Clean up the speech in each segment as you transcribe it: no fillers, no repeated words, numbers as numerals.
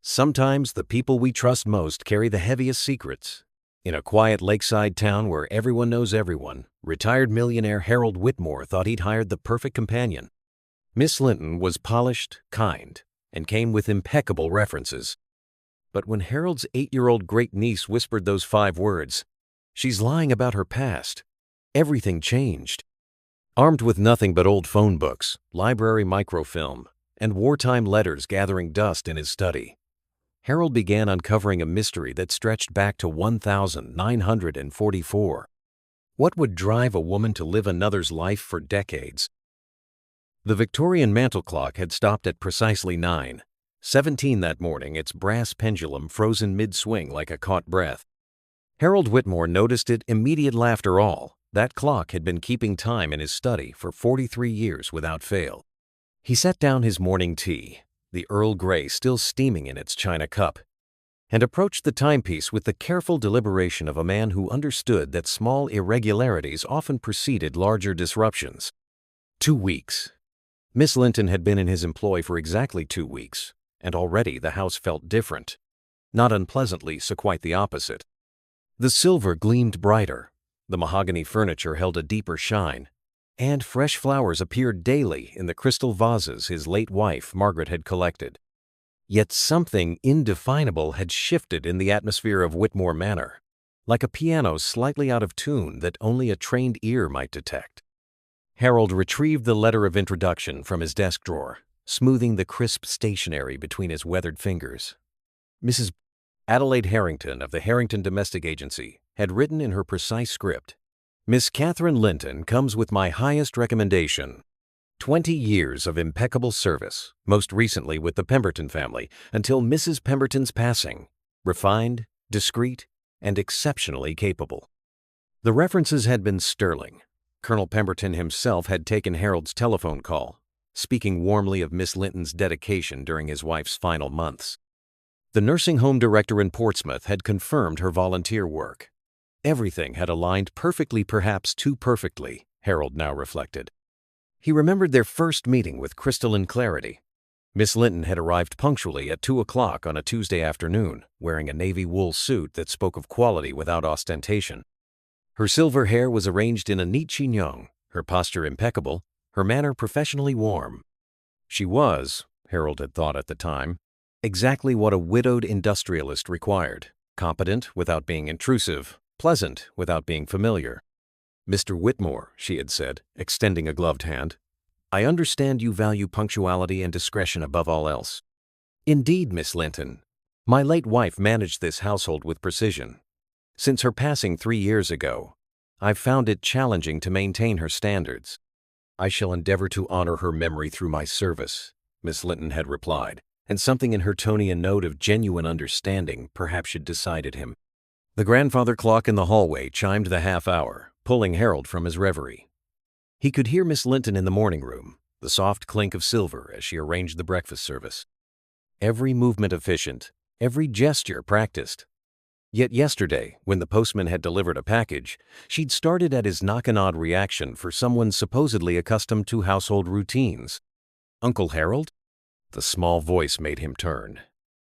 Sometimes the people we trust most carry the heaviest secrets. In a quiet lakeside town where everyone knows everyone, retired millionaire Harold Whitmore thought he'd hired the perfect companion. Miss Linton was polished, kind, and came with impeccable references. But when Harold's 8-year-old great-niece whispered those 5 words, "She's lying about her past," everything changed. Armed with nothing but old phone books, library microfilm, and wartime letters gathering dust in his study, Harold began uncovering a mystery that stretched back to 1944. What would drive a woman to live another's life for decades? The Victorian mantel clock had stopped at precisely 9:17 that morning, its brass pendulum frozen mid-swing like a caught breath. Harold Whitmore noticed it immediate after all. That clock had been keeping time in his study for 43 years without fail. He set down his morning tea, the Earl Grey still steaming in its china cup, and approached the timepiece with the careful deliberation of a man who understood that small irregularities often preceded larger disruptions. 2 weeks. Miss Linton had been in his employ for exactly 2 weeks, and already the house felt different. Not unpleasantly, so quite the opposite. The silver gleamed brighter, the mahogany furniture held a deeper shine, and fresh flowers appeared daily in the crystal vases his late wife, Margaret, had collected. Yet something indefinable had shifted in the atmosphere of Whitmore Manor, like a piano slightly out of tune that only a trained ear might detect. Harold retrieved the letter of introduction from his desk drawer, smoothing the crisp stationery between his weathered fingers. Mrs. Adelaide Harrington of the Harrington Domestic Agency had written in her precise script, "Miss Catherine Linton comes with my highest recommendation. 20 years of impeccable service, most recently with the Pemberton family, until Mrs. Pemberton's passing. Refined, discreet, and exceptionally capable." The references had been sterling. Colonel Pemberton himself had taken Harold's telephone call, speaking warmly of Miss Linton's dedication during his wife's final months. The nursing home director in Portsmouth had confirmed her volunteer work. Everything had aligned perfectly, perhaps too perfectly, Harold now reflected. He remembered their first meeting with crystalline clarity. Miss Linton had arrived punctually at 2 o'clock on a Tuesday afternoon, wearing a navy wool suit that spoke of quality without ostentation. Her silver hair was arranged in a neat chignon, her posture impeccable, her manner professionally warm. She was, Harold had thought at the time, exactly what a widowed industrialist required: competent without being intrusive, pleasant without being familiar. "Mr. Whitmore," she had said, extending a gloved hand, "I understand you value punctuality and discretion above all else." "Indeed, Miss Linton. My late wife managed this household with precision. Since her passing 3 years ago, I've found it challenging to maintain her standards." "I shall endeavor to honor her memory through my service," Miss Linton had replied, and something in her tone a note of genuine understanding perhaps had decided him. The grandfather clock in the hallway chimed the half-hour, pulling Harold from his reverie. He could hear Miss Linton in the morning room, the soft clink of silver as she arranged the breakfast service. Every movement efficient, every gesture practiced. Yet yesterday, when the postman had delivered a package, she'd started at his knock-and-odd reaction for someone supposedly accustomed to household routines. "Uncle Harold?" The small voice made him turn.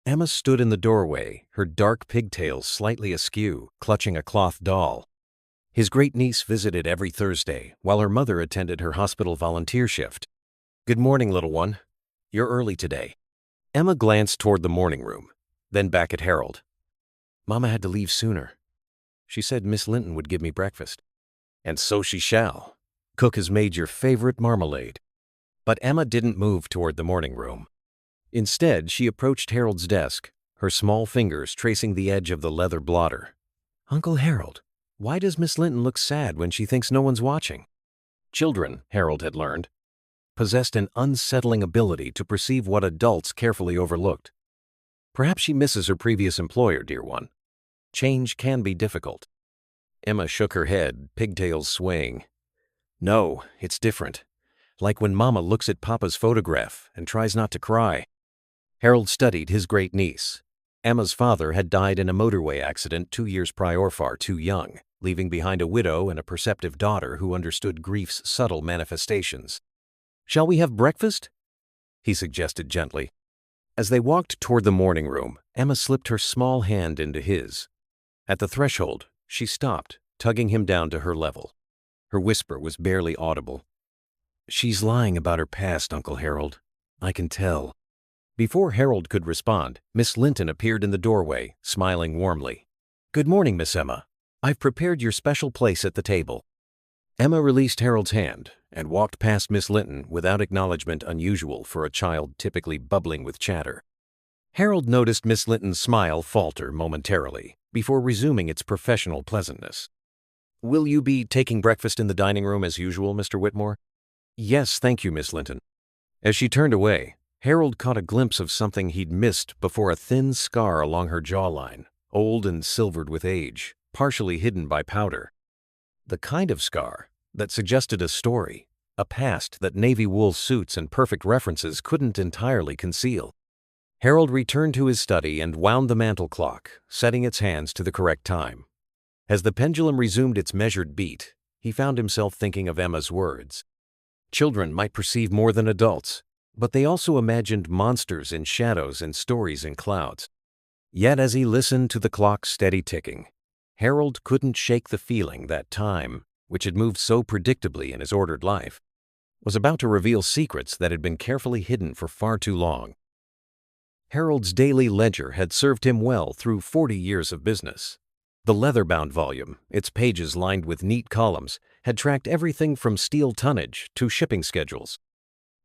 Emma stood in the doorway, her dark pigtails slightly askew, clutching a cloth doll. His great-niece visited every Thursday, while her mother attended her hospital volunteer shift. "Good morning, little one. You're early today." Emma glanced toward the morning room, then back at Harold. "Mama had to leave sooner. She said Miss Linton would give me breakfast." "And so she shall. Cook has made your favorite marmalade." But Emma didn't move toward the morning room. Instead, she approached Harold's desk, her small fingers tracing the edge of the leather blotter. "Uncle Harold, why does Miss Linton look sad when she thinks no one's watching?" Children, Harold had learned, possessed an unsettling ability to perceive what adults carefully overlooked. "Perhaps she misses her previous employer, dear one. Change can be difficult." Emma shook her head, pigtails swaying. "No, it's different. Like when Mama looks at Papa's photograph and tries not to cry." Harold studied his great-niece. Emma's father had died in a motorway accident 2 years prior, far too young, leaving behind a widow and a perceptive daughter who understood grief's subtle manifestations. "Shall we have breakfast?" he suggested gently. As they walked toward the morning room, Emma slipped her small hand into his. At the threshold, she stopped, tugging him down to her level. Her whisper was barely audible. "She's lying about her past, Uncle Harold. I can tell." Before Harold could respond, Miss Linton appeared in the doorway, smiling warmly. "Good morning, Miss Emma. I've prepared your special place at the table." Emma released Harold's hand and walked past Miss Linton without acknowledgement unusual for a child typically bubbling with chatter. Harold noticed Miss Linton's smile falter momentarily before resuming its professional pleasantness. "Will you be taking breakfast in the dining room as usual, Mr. Whitmore?" "Yes, thank you, Miss Linton." As she turned away, Harold caught a glimpse of something he'd missed before: a thin scar along her jawline, old and silvered with age, partially hidden by powder. The kind of scar that suggested a story, a past that navy wool suits and perfect references couldn't entirely conceal. Harold returned to his study and wound the mantel clock, setting its hands to the correct time. As the pendulum resumed its measured beat, he found himself thinking of Emma's words. Children might perceive more than adults, but they also imagined monsters in shadows and stories in clouds. Yet as he listened to the clock's steady ticking, Harold couldn't shake the feeling that time, which had moved so predictably in his ordered life, was about to reveal secrets that had been carefully hidden for far too long. Harold's daily ledger had served him well through 40 years of business. The leather-bound volume, its pages lined with neat columns, had tracked everything from steel tonnage to shipping schedules.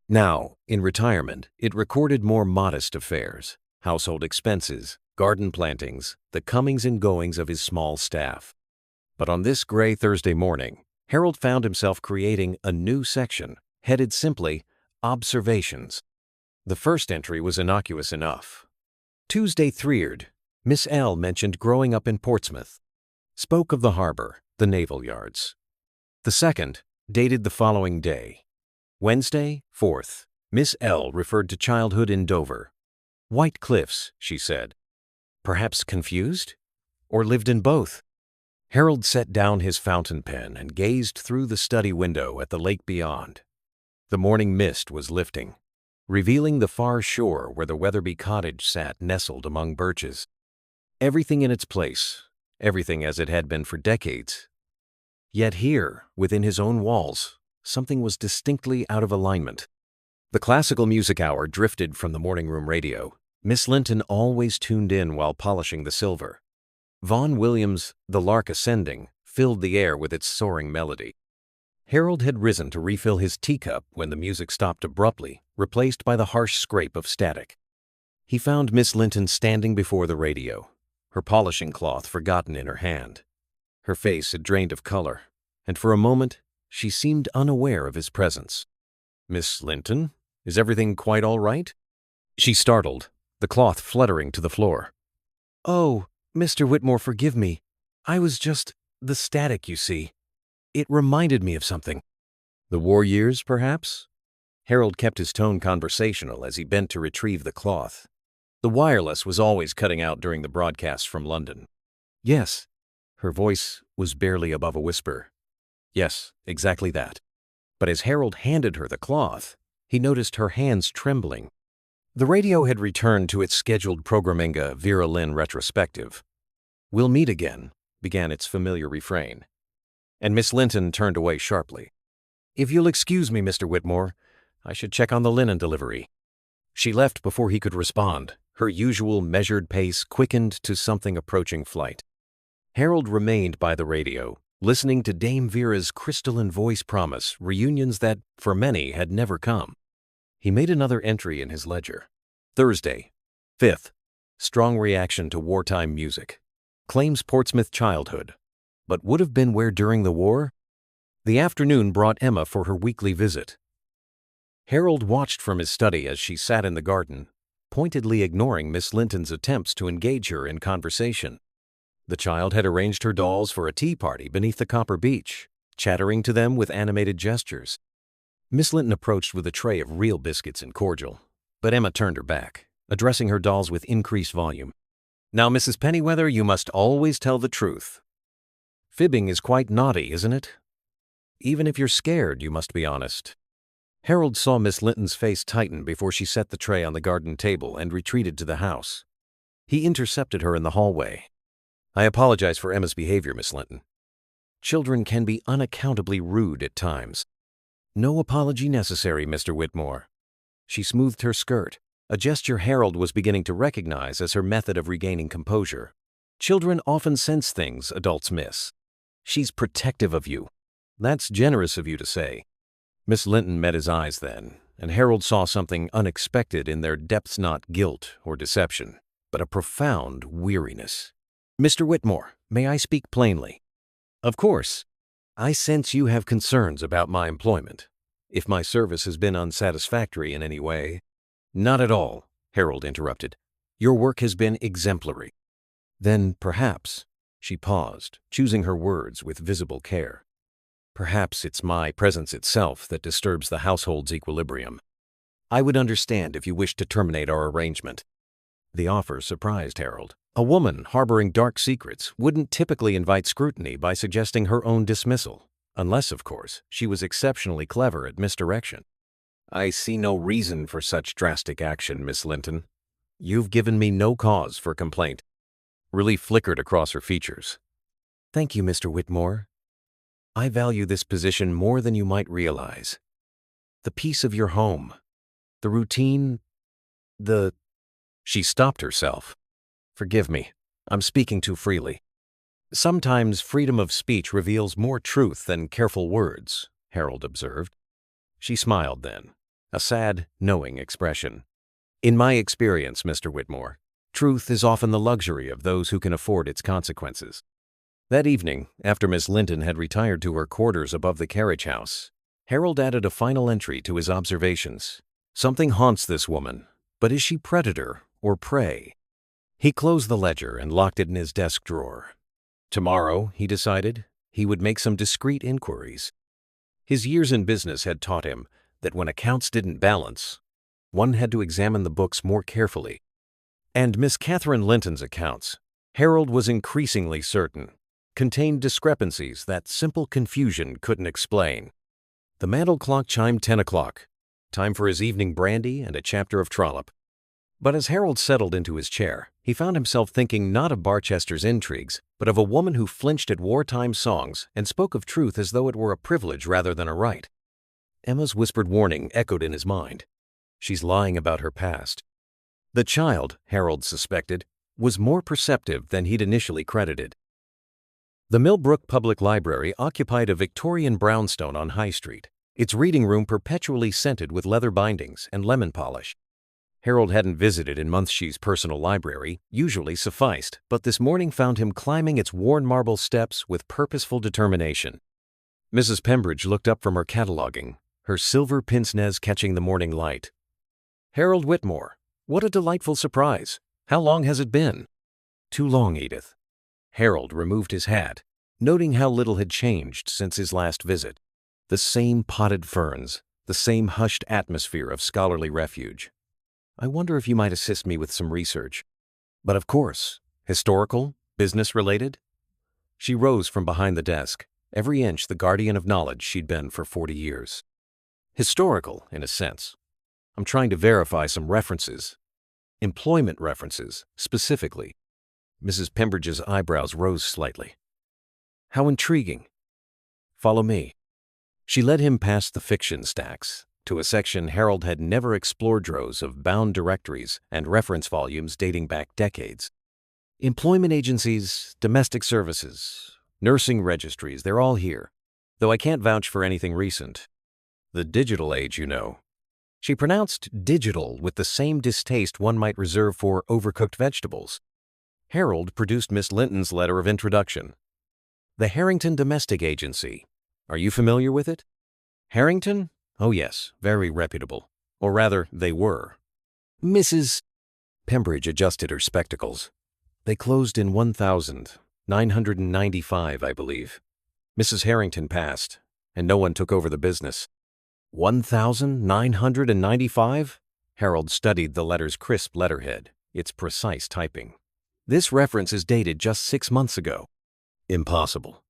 Now, in retirement, it recorded more modest affairs: household expenses, garden plantings, the comings and goings of his small staff. But on this gray Thursday morning, Harold found himself creating a new section, headed simply Observations. The first entry was innocuous enough. Tuesday 3rd, Miss L. mentioned growing up in Portsmouth. Spoke of the harbor, the naval yards. The second, dated the following day. Wednesday 4th, Miss L. referred to childhood in Dover. White cliffs, she said. Perhaps confused? Or lived in both? Harold set down his fountain pen and gazed through the study window at the lake beyond. The morning mist was lifting, revealing the far shore where the Weatherby cottage sat nestled among birches. Everything in its place, everything as it had been for decades. Yet here, within his own walls, something was distinctly out of alignment. The classical music hour drifted from the morning room radio. Miss Linton always tuned in while polishing the silver. Vaughan Williams' "The Lark Ascending" filled the air with its soaring melody. Harold had risen to refill his teacup when the music stopped abruptly, replaced by the harsh scrape of static. He found Miss Linton standing before the radio, her polishing cloth forgotten in her hand. Her face had drained of color, and for a moment she seemed unaware of his presence. "Miss Linton, is everything quite all right?" She startled, the cloth fluttering to the floor. "Oh, Mr. Whitmore, forgive me. I was just... the static, you see. It reminded me of something." "The war years, perhaps?" Harold kept his tone conversational as he bent to retrieve the cloth. The wireless was always cutting out during the broadcasts from London. "Yes." Her voice was barely above a whisper. "Yes, exactly that." But as Harold handed her the cloth, he noticed her hands trembling. The radio had returned to its scheduled Programminga Vera Lynn retrospective. "We'll meet again," began its familiar refrain. And Miss Linton turned away sharply. "If you'll excuse me, Mr. Whitmore, I should check on the linen delivery." She left before he could respond, her usual measured pace quickened to something approaching flight. Harold remained by the radio, listening to Dame Vera's crystalline voice promise reunions that, for many, had never come. He made another entry in his ledger. Thursday, 5th. Strong reaction to wartime music. Claims Portsmouth childhood, but would have been where during the war? The afternoon brought Emma for her weekly visit. Harold watched from his study as she sat in the garden, pointedly ignoring Miss Linton's attempts to engage her in conversation. The child had arranged her dolls for a tea party beneath the copper beech, chattering to them with animated gestures. Miss Linton approached with a tray of real biscuits and cordial, but Emma turned her back, addressing her dolls with increased volume. "Now, Mrs. Pennyweather, you must always tell the truth. Fibbing is quite naughty, isn't it? Even if you're scared, you must be honest." Harold saw Miss Linton's face tighten before she set the tray on the garden table and retreated to the house. He intercepted her in the hallway. "I apologize for Emma's behavior, Miss Linton. Children can be unaccountably rude at times." "No apology necessary, Mr. Whitmore." She smoothed her skirt, a gesture Harold was beginning to recognize as her method of regaining composure. "Children often sense things adults miss. She's protective of you. That's generous of you to say." Miss Linton met his eyes then, and Harold saw something unexpected in their depths, not guilt or deception, but a profound weariness. "Mr. Whitmore, may I speak plainly?" "Of course. I sense you have concerns about my employment. If my service has been unsatisfactory in any way—" "Not at all," Harold interrupted. "Your work has been exemplary." "Then perhaps—" She paused, choosing her words with visible care. "Perhaps it's my presence itself that disturbs the household's equilibrium. I would understand if you wished to terminate our arrangement." The offer surprised Harold. A woman harboring dark secrets wouldn't typically invite scrutiny by suggesting her own dismissal, unless, of course, she was exceptionally clever at misdirection. "I see no reason for such drastic action, Miss Linton. You've given me no cause for complaint." Relief flickered across her features. "Thank you, Mr. Whitmore. I value this position more than you might realize. The peace of your home, the routine, the—" She stopped herself. "Forgive me, I'm speaking too freely." "Sometimes freedom of speech reveals more truth than careful words," Harold observed. She smiled then, a sad, knowing expression. "In my experience, Mr. Whitmore, truth is often the luxury of those who can afford its consequences." That evening, after Miss Linton had retired to her quarters above the carriage house, Harold added a final entry to his observations. "Something haunts this woman, but is she predator or prey?" He closed the ledger and locked it in his desk drawer. Tomorrow, he decided, he would make some discreet inquiries. His years in business had taught him that when accounts didn't balance, one had to examine the books more carefully. And Miss Catherine Linton's accounts, Harold was increasingly certain, contained discrepancies that simple confusion couldn't explain. The mantel clock chimed 10 o'clock. Time for his evening brandy and a chapter of Trollope. But as Harold settled into his chair, he found himself thinking not of Barchester's intrigues, but of a woman who flinched at wartime songs and spoke of truth as though it were a privilege rather than a right. Emma's whispered warning echoed in his mind. She's lying about her past. The child, Harold suspected, was more perceptive than he'd initially credited. The Millbrook Public Library occupied a Victorian brownstone on High Street, its reading room perpetually scented with leather bindings and lemon polish. Harold hadn't visited in months. She's personal library usually sufficed, but this morning found him climbing its worn marble steps with purposeful determination. Mrs. Pembridge looked up from her cataloging, her silver pince-nez catching the morning light. "Harold Whitmore, what a delightful surprise. How long has it been?" "Too long, Edith." Harold removed his hat, noting how little had changed since his last visit. The same potted ferns, the same hushed atmosphere of scholarly refuge. "I wonder if you might assist me with some research." "But of course. Historical? Business-related?" She rose from behind the desk, every inch the guardian of knowledge she'd been for 40 years. "Historical, in a sense. I'm trying to verify some references. Employment references, specifically." Mrs. Pembridge's eyebrows rose slightly. "How intriguing. Follow me." She led him past the fiction stacks, to a section Harold had never explored, rows of bound directories and reference volumes dating back decades. Employment agencies, domestic services, nursing registries, they're all here, though I can't vouch for anything recent. The digital age, you know. She pronounced digital with the same distaste one might reserve for overcooked vegetables. Harold produced Miss Linton's letter of introduction. "The Harrington Domestic Agency. Are you familiar with it?" "Harrington? Oh yes, very reputable. Or rather, they were." Mrs. Pembridge adjusted her spectacles. "They closed in 1995, I believe. Mrs. Harrington passed, and no one took over the business." 1995? Harold studied the letter's crisp letterhead, its precise typing. "This reference is dated just 6 months ago." "Impossible."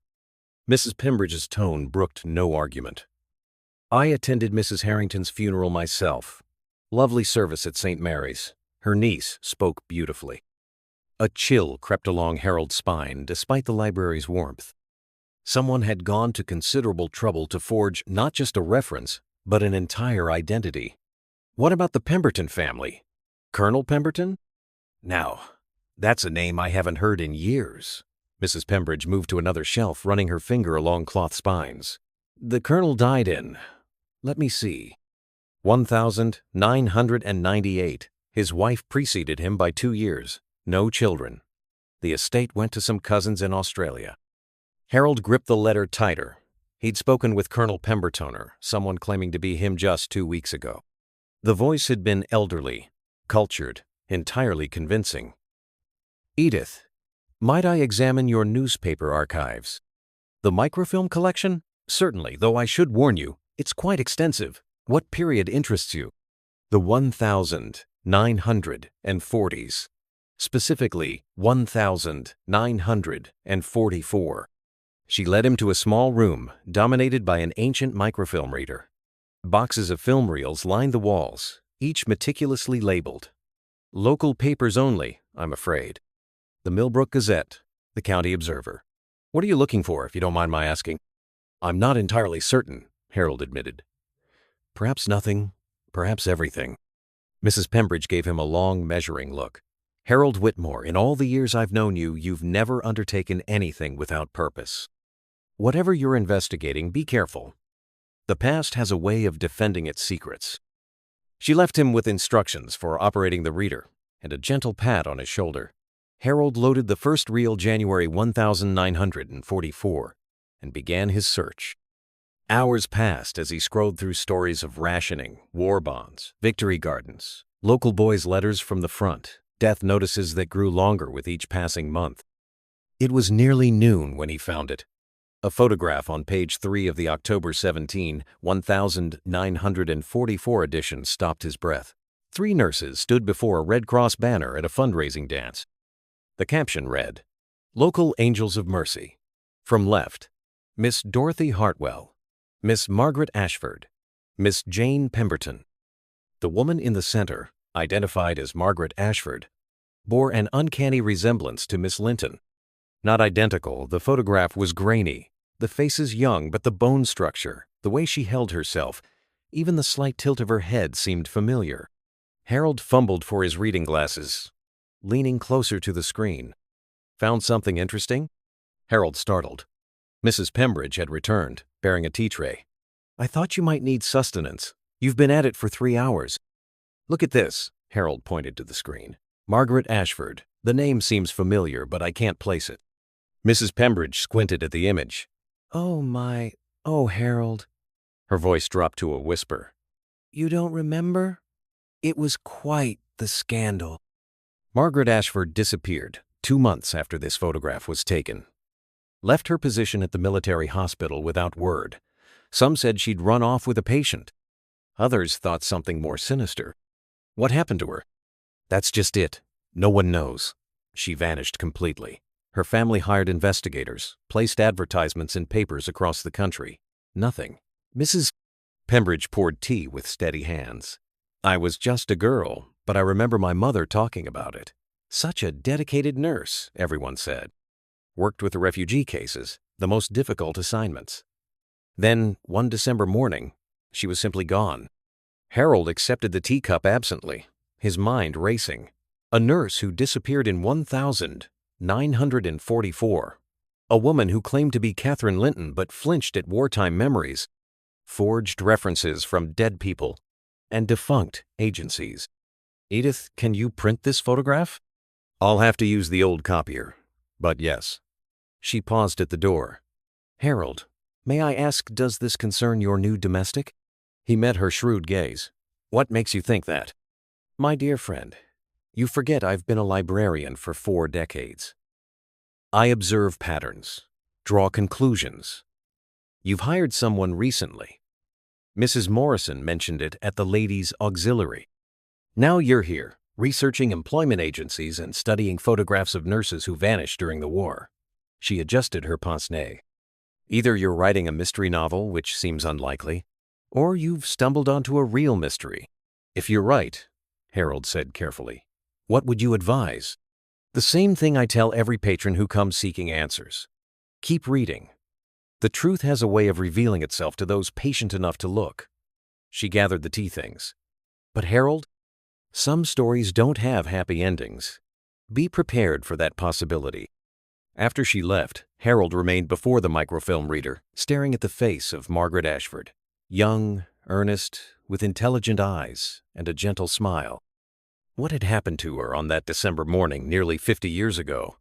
Mrs. Pembridge's tone brooked no argument. I attended Mrs. Harrington's funeral myself. Lovely service at St. Mary's. Her niece spoke beautifully. A chill crept along Harold's spine despite the library's warmth. Someone had gone to considerable trouble to forge not just a reference, but an entire identity. What about the Pemberton family? Colonel Pemberton? Now, that's a name I haven't heard in years. Mrs. Pembridge moved to another shelf, running her finger along cloth spines. The colonel died in, let me see, 1998. His wife preceded him by 2 years. No children. The estate went to some cousins in Australia. Harold gripped the letter tighter. He'd spoken with Colonel Pembertoner, someone claiming to be him just 2 weeks ago. The voice had been elderly, cultured, entirely convincing. Edith, might I examine your newspaper archives? The microfilm collection? Certainly, though I should warn you, it's quite extensive. What period interests you? The 1940s. Specifically, 1944. She led him to a small room dominated by an ancient microfilm reader. Boxes of film reels lined the walls, each meticulously labeled. Local papers only, I'm afraid. The Millbrook Gazette, the County Observer. What are you looking for, if you don't mind my asking? I'm not entirely certain, Harold admitted. Perhaps nothing, perhaps everything. Mrs. Pembridge gave him a long, measuring look. Harold Whitmore, in all the years I've known you, you've never undertaken anything without purpose. Whatever you're investigating, be careful. The past has a way of defending its secrets. She left him with instructions for operating the reader and a gentle pat on his shoulder. Harold loaded the first reel January 1944 and began his search. Hours passed as he scrolled through stories of rationing, war bonds, victory gardens, local boys' letters from the front, death notices that grew longer with each passing month. It was nearly noon when he found it. A photograph on page 3 of the October 17, 1944 edition stopped his breath. 3 nurses stood before a Red Cross banner at a fundraising dance. The caption read, Local Angels of Mercy. From left, Miss Dorothy Hartwell, Miss Margaret Ashford, Miss Jane Pemberton. The woman in the center, identified as Margaret Ashford, bore an uncanny resemblance to Miss Linton. Not identical, the photograph was grainy, the faces young, but the bone structure, the way she held herself, even the slight tilt of her head seemed familiar. Harold fumbled for his reading glasses, leaning closer to the screen. Found something interesting? Harold startled. Mrs. Pembridge had returned, bearing a tea tray. I thought you might need sustenance. You've been at it for 3 hours. Look at this, Harold pointed to the screen. Margaret Ashford. The name seems familiar, but I can't place it. Mrs. Pembridge squinted at the image. Oh, Harold. Her voice dropped to a whisper. You don't remember? It was quite the scandal. Margaret Ashford disappeared 2 months after this photograph was taken. Left her position at the military hospital without word. Some said she'd run off with a patient. Others thought something more sinister. What happened to her? That's just it. No one knows. She vanished completely. Her family hired investigators, placed advertisements in papers across the country. Nothing. Mrs. Pembridge poured tea with steady hands. I was just a girl, but I remember my mother talking about it. Such a dedicated nurse, everyone said. Worked with the refugee cases, the most difficult assignments. Then, one December morning, she was simply gone. Harold accepted the teacup absently, his mind racing. A nurse who disappeared in 1944. A woman who claimed to be Catherine Linton but flinched at wartime memories. Forged references from dead people and defunct agencies. Edith, can you print this photograph? I'll have to use the old copier, but yes. She paused at the door. Harold, may I ask, does this concern your new domestic? He met her shrewd gaze. What makes you think that? My dear friend, you forget I've been a librarian for 4 decades. I observe patterns, draw conclusions. You've hired someone recently. Mrs. Morrison mentioned it at the Ladies' Auxiliary. Now you're here, researching employment agencies and studying photographs of nurses who vanished during the war. She adjusted her pince-nez. Either you're writing a mystery novel, which seems unlikely, or you've stumbled onto a real mystery. If you're right, Harold said carefully, what would you advise? The same thing I tell every patron who comes seeking answers. Keep reading. The truth has a way of revealing itself to those patient enough to look. She gathered the tea things. But Harold, some stories don't have happy endings. Be prepared for that possibility. After she left, Harold remained before the microfilm reader, staring at the face of Margaret Ashford. Young, earnest, with intelligent eyes and a gentle smile. What had happened to her on that December morning nearly 50 years ago?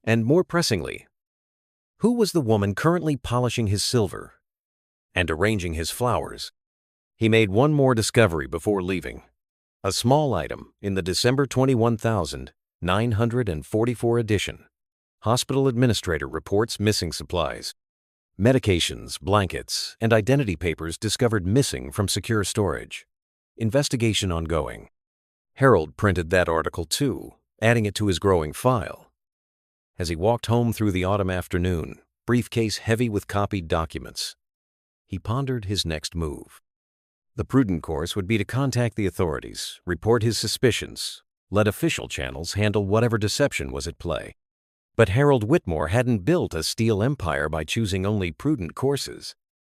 And more pressingly, who was the woman currently polishing his silver and arranging his flowers? He made one more discovery before leaving. A small item in the December 21,944 edition. Hospital administrator reports missing supplies. Medications, blankets, and identity papers discovered missing from secure storage. Investigation ongoing. Harold printed that article too, adding it to his growing file. As he walked home through the autumn afternoon, briefcase heavy with copied documents, he pondered his next move. The prudent course would be to contact the authorities, report his suspicions, let official channels handle whatever deception was at play. But Harold Whitmore hadn't built a steel empire by choosing only prudent courses.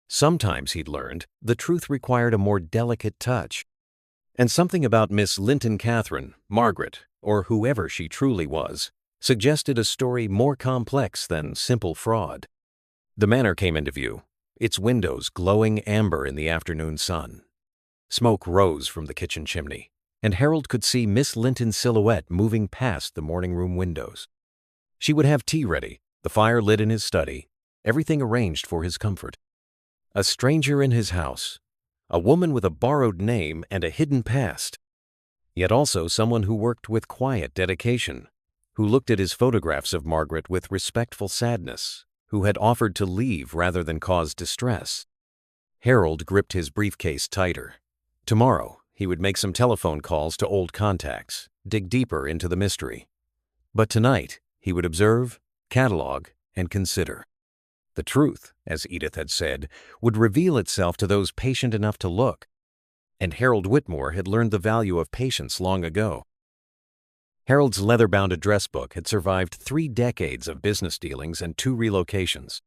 Sometimes, he'd learned, the truth required a more delicate touch. And something about Miss Linton Catherine, Margaret, or whoever she truly was, suggested a story more complex than simple fraud. The manor came into view, its windows glowing amber in the afternoon sun. Smoke rose from the kitchen chimney, and Harold could see Miss Linton's silhouette moving past the morning room windows. She would have tea ready, the fire lit in his study, everything arranged for his comfort. A stranger in his house, a woman with a borrowed name and a hidden past, yet also someone who worked with quiet dedication, who looked at his photographs of Margaret with respectful sadness, who had offered to leave rather than cause distress. Harold gripped his briefcase tighter. Tomorrow, he would make some telephone calls to old contacts, dig deeper into the mystery. But tonight, he would observe, catalog, and consider. The truth, as Edith had said, would reveal itself to those patient enough to look. And Harold Whitmore had learned the value of patience long ago. Harold's leather-bound address book had survived 3 decades of business dealings and 2 relocations.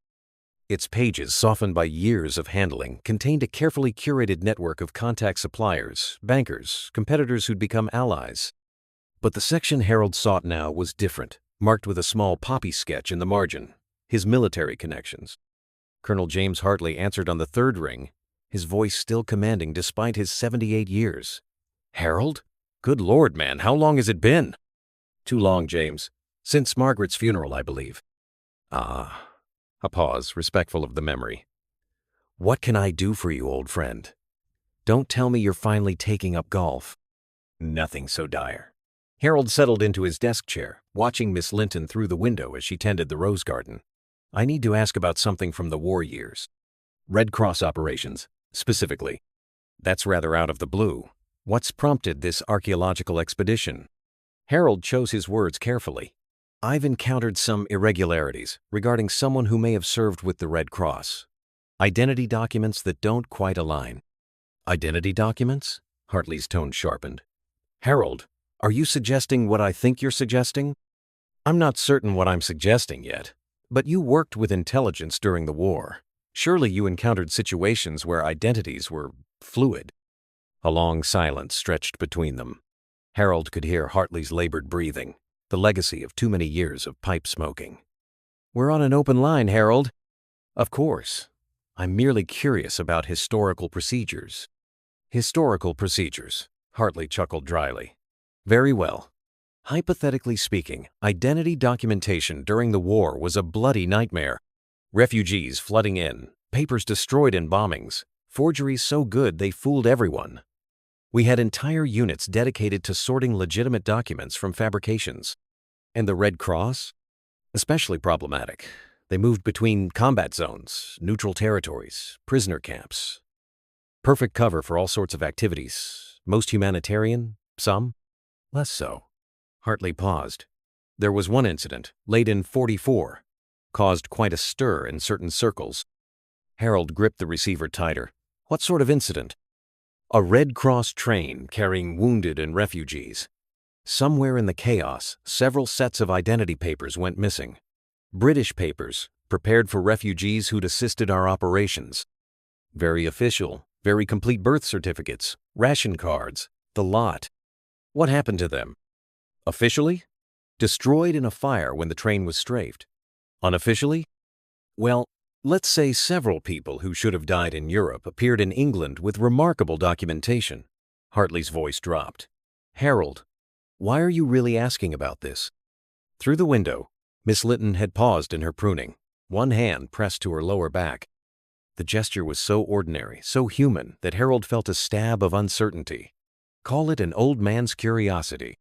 Its pages, softened by years of handling, contained a carefully curated network of contact suppliers, bankers, competitors who'd become allies. But the section Harold sought now was different, marked with a small poppy sketch in the margin, his military connections. Colonel James Hartley answered on the 3rd ring, his voice still commanding despite his 78 years. "Harold? Good Lord, man, how long has it been?" "Too long, James. Since Margaret's funeral, I believe." "Ah." A pause, respectful of the memory. "What can I do for you, old friend? Don't tell me you're finally taking up golf." "Nothing so dire." Harold settled into his desk chair, watching Miss Linton through the window as she tended the rose garden. "I need to ask about something from the war years. Red Cross operations, specifically." "That's rather out of the blue. What's prompted this archaeological expedition?" Harold chose his words carefully. "I've encountered some irregularities regarding someone who may have served with the Red Cross. Identity documents that don't quite align." "Identity documents?" Hartley's tone sharpened. "Harold, are you suggesting what I think you're suggesting?" "I'm not certain what I'm suggesting yet, but you worked with intelligence during the war. Surely you encountered situations where identities were fluid." A long silence stretched between them. Harold could hear Hartley's labored breathing, the legacy of too many years of pipe smoking. "We're on an open line, Harold." "Of course. I'm merely curious about historical procedures." "Historical procedures," Hartley chuckled dryly. "Very well. Hypothetically speaking, identity documentation during the war was a bloody nightmare. Refugees flooding in, papers destroyed in bombings, forgeries so good they fooled everyone. We had entire units dedicated to sorting legitimate documents from fabrications. And the Red Cross? Especially problematic. They moved between combat zones, neutral territories, prisoner camps. Perfect cover for all sorts of activities. Most humanitarian, some less so." Hartley paused. "There was one incident, late in '44, caused quite a stir in certain circles." Harold gripped the receiver tighter. What sort of incident? A Red Cross train carrying wounded and refugees. Somewhere in the chaos, several sets of identity papers went missing. British papers, prepared for refugees who'd assisted our operations. Very official, very complete birth certificates, ration cards, the lot. What happened to them? Officially? Destroyed in a fire when the train was strafed. Unofficially? Well, let's say several people who should have died in Europe appeared in England with remarkable documentation. Hartley's voice dropped. Harold, why are you really asking about this? Through the window, Miss Linton had paused in her pruning, one hand pressed to her lower back. The gesture was so ordinary, so human, that Harold felt a stab of uncertainty. Call it an old man's curiosity.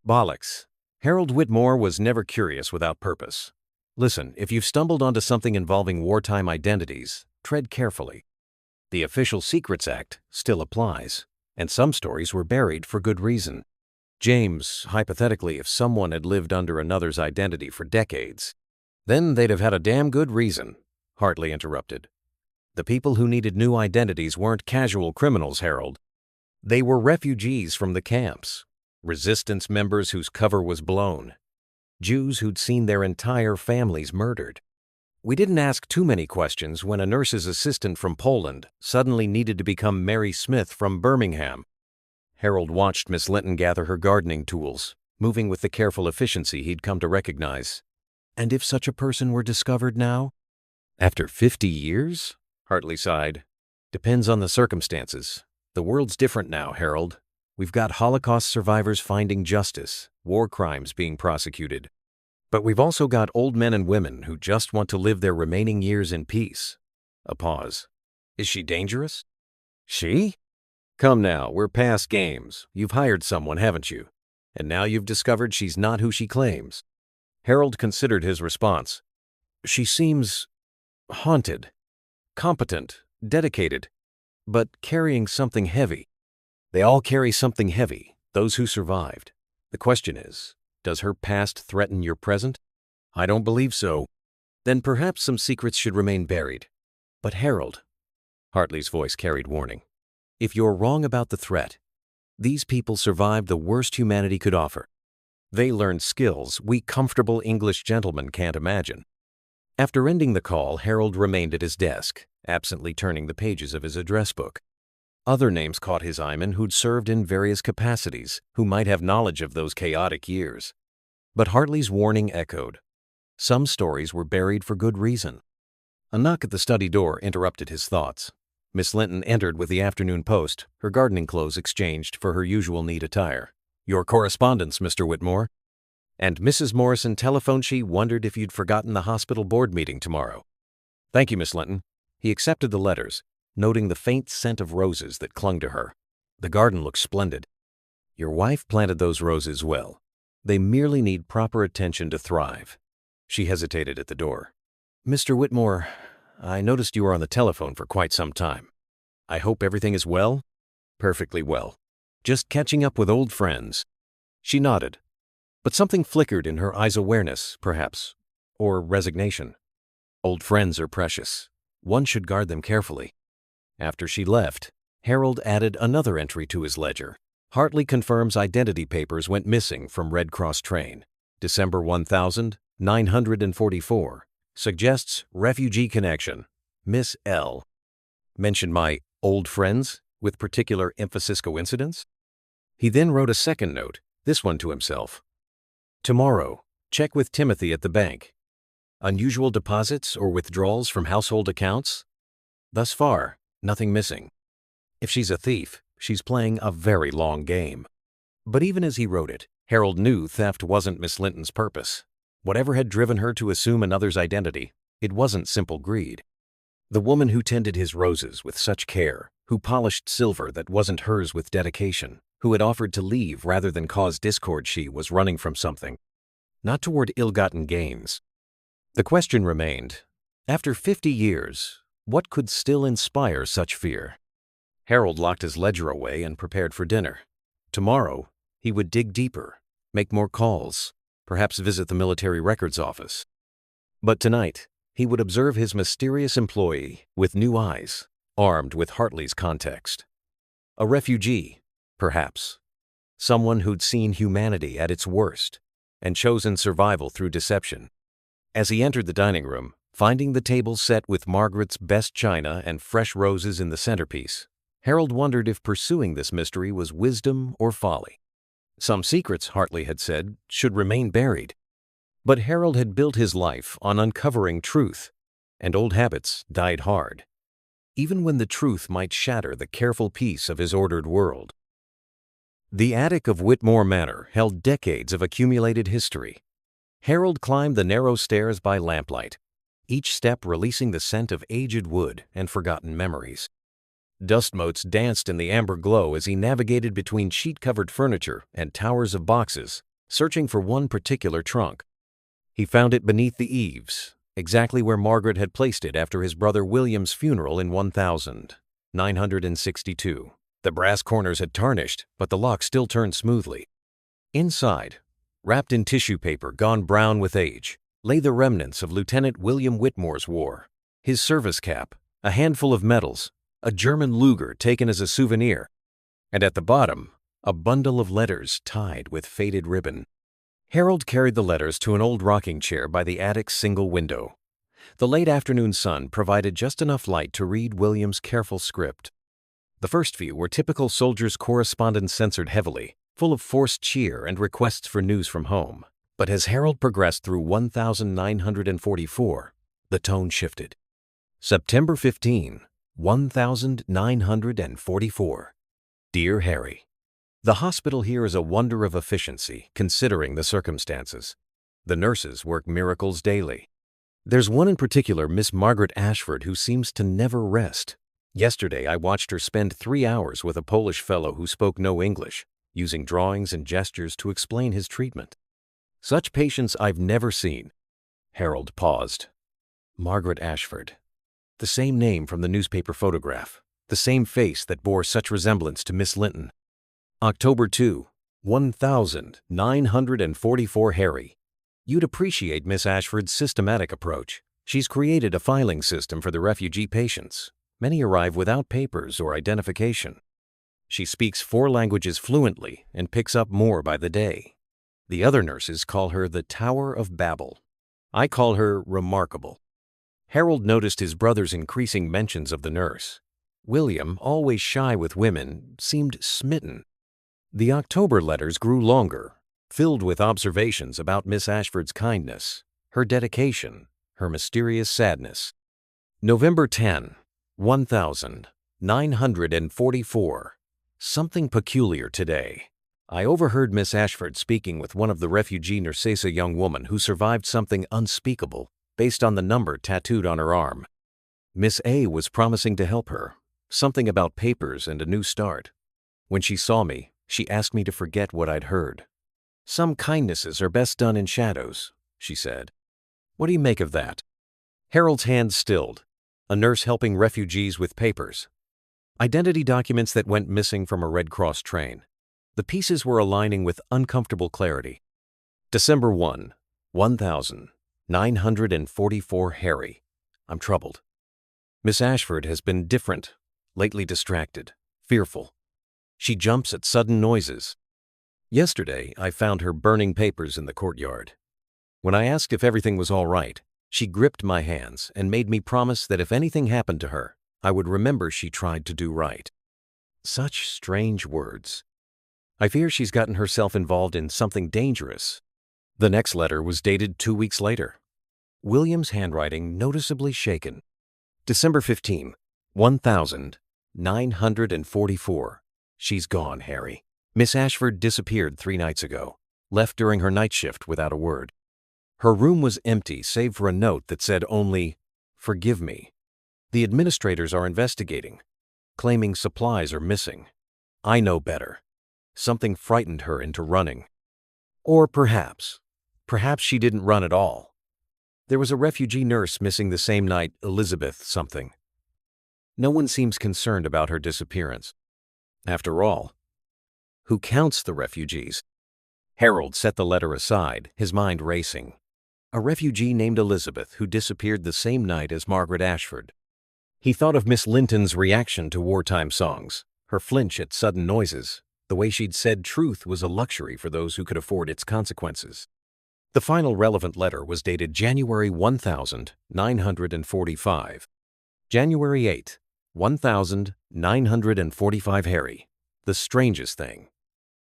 Bollocks. Harold Whitmore was never curious without purpose. Listen, if you've stumbled onto something involving wartime identities, tread carefully. The Official Secrets Act still applies, and some stories were buried for good reason. James, hypothetically, if someone had lived under another's identity for decades, then they'd have had a damn good reason, Hartley interrupted. The people who needed new identities weren't casual criminals, Harold. They were refugees from the camps, resistance members whose cover was blown, Jews who'd seen their entire families murdered. We didn't ask too many questions when a nurse's assistant from Poland suddenly needed to become Mary Smith from Birmingham. Harold watched Miss Linton gather her gardening tools, moving with the careful efficiency he'd come to recognize. And if such a person were discovered now? After 50 years? Hartley sighed. Depends on the circumstances. The world's different now, Harold. We've got Holocaust survivors finding justice, war crimes being prosecuted. But we've also got old men and women who just want to live their remaining years in peace. A pause. Is she dangerous? She? Come now, we're past games. You've hired someone, haven't you? And now you've discovered she's not who she claims. Harold considered his response. She seems haunted, competent, dedicated, but carrying something heavy. They all carry something heavy, those who survived. The question is, does her past threaten your present? I don't believe so. Then perhaps some secrets should remain buried. But Harold, Hartley's voice carried warning, if you're wrong about the threat, these people survived the worst humanity could offer. They learned skills we comfortable English gentlemen can't imagine. After ending the call, Harold remained at his desk, absently turning the pages of his address book. Other names caught his eye, men who'd served in various capacities, who might have knowledge of those chaotic years. But Hartley's warning echoed. Some stories were buried for good reason. A knock at the study door interrupted his thoughts. Miss Linton entered with the afternoon post, her gardening clothes exchanged for her usual neat attire. Your correspondence, Mr. Whitmore. And Mrs. Morrison telephoned she wondered if you'd forgotten the hospital board meeting tomorrow. Thank you, Miss Linton. He accepted the letters, noting the faint scent of roses that clung to her. The garden looked splendid. Your wife planted those roses well. They merely need proper attention to thrive. She hesitated at the door. Mr. Whitmore, I noticed you were on the telephone for quite some time. I hope everything is well? Perfectly well. Just catching up with old friends. She nodded, but something flickered in her eyes. Awareness, perhaps, or resignation. Old friends are precious. One should guard them carefully. After she left, Harold added another entry to his ledger. Hartley confirms identity papers went missing from Red Cross train. December 1944. Suggests refugee connection. Miss L. Mention my old friends with particular emphasis. Coincidence? He then wrote a second note, this one to himself. Tomorrow, check with Timothy at the bank. Unusual deposits or withdrawals from household accounts? Thus far, nothing missing. If she's a thief, she's playing a very long game. But even as he wrote it, Harold knew theft wasn't Miss Linton's purpose. Whatever had driven her to assume another's identity, it wasn't simple greed. The woman who tended his roses with such care, who polished silver that wasn't hers with dedication, who had offered to leave rather than cause discord, she was running from something. Not toward ill-gotten gains. The question remained, after 50 years, what could still inspire such fear? Harold locked his ledger away and prepared for dinner. Tomorrow, he would dig deeper, make more calls, perhaps visit the military records office. But tonight, he would observe his mysterious employee with new eyes, armed with Hartley's context. A refugee, perhaps. Someone who'd seen humanity at its worst and chosen survival through deception. As he entered the dining room, finding the table set with Margaret's best china and fresh roses in the centerpiece, Harold wondered if pursuing this mystery was wisdom or folly. Some secrets, Hartley had said, should remain buried. But Harold had built his life on uncovering truth, and old habits died hard, even when the truth might shatter the careful peace of his ordered world. The attic of Whitmore Manor held decades of accumulated history. Harold climbed the narrow stairs by lamplight, each step releasing the scent of aged wood and forgotten memories. Dust motes danced in the amber glow as he navigated between sheet-covered furniture and towers of boxes, searching for one particular trunk. He found it beneath the eaves, exactly where Margaret had placed it after his brother William's funeral in 1962. The brass corners had tarnished, but the lock still turned smoothly. Inside, wrapped in tissue paper gone brown with age, lay the remnants of Lieutenant William Whitmore's war. His service cap, a handful of medals, a German Luger taken as a souvenir, and at the bottom, a bundle of letters tied with faded ribbon. Harold carried the letters to an old rocking chair by the attic's single window. The late afternoon sun provided just enough light to read William's careful script. The first few were typical soldiers' correspondence censored heavily, full of forced cheer and requests for news from home. But as Harold progressed through 1944, the tone shifted. September 15, 1944. Dear Harry, the hospital here is a wonder of efficiency, considering the circumstances. The nurses work miracles daily. There's one in particular, Miss Margaret Ashford, who seems to never rest. Yesterday, I watched her spend 3 hours with a Polish fellow who spoke no English, using drawings and gestures to explain his treatment. Such patience I've never seen. Harold paused. Margaret Ashford. The same name from the newspaper photograph. The same face that bore such resemblance to Miss Linton. October 2, 1944. Harry. You'd appreciate Miss Ashford's systematic approach. She's created a filing system for the refugee patients. Many arrive without papers or identification. She speaks 4 languages fluently and picks up more by the day. The other nurses call her the Tower of Babel. I call her remarkable. Harold noticed his brother's increasing mentions of the nurse. William, always shy with women, seemed smitten. The October letters grew longer, filled with observations about Miss Ashford's kindness, her dedication, her mysterious sadness. November 10, 1944. Something peculiar today. I overheard Miss Ashford speaking with one of the refugee nurses, a young woman who survived something unspeakable based on the number tattooed on her arm. Miss A was promising to help her, something about papers and a new start. When she saw me, she asked me to forget what I'd heard. Some kindnesses are best done in shadows, she said. What do you make of that? Harold's hand stilled. A nurse helping refugees with papers. Identity documents that went missing from a Red Cross train. The pieces were aligning with uncomfortable clarity. December 1, 1944. Harry. I'm troubled. Miss Ashford has been different, lately distracted, fearful. She jumps at sudden noises. Yesterday, I found her burning papers in the courtyard. When I asked if everything was all right, she gripped my hands and made me promise that if anything happened to her, I would remember she tried to do right. Such strange words. I fear she's gotten herself involved in something dangerous. The next letter was dated 2 weeks later. William's handwriting noticeably shaken. December 15, 1944. She's gone, Harry. Miss Ashford disappeared 3 nights ago, left during her night shift without a word. Her room was empty save for a note that said only, "Forgive me." The administrators are investigating, claiming supplies are missing. I know better. Something frightened her into running. Or perhaps she didn't run at all. There was a refugee nurse missing the same night, Elizabeth something. No one seems concerned about her disappearance. After all, who counts the refugees? Harold set the letter aside, his mind racing. A refugee named Elizabeth who disappeared the same night as Margaret Ashford. He thought of Miss Linton's reaction to wartime songs, her flinch at sudden noises, the way she'd said truth was a luxury for those who could afford its consequences. The final relevant letter was dated January 1945. January 8, 1945. Harry. The strangest thing.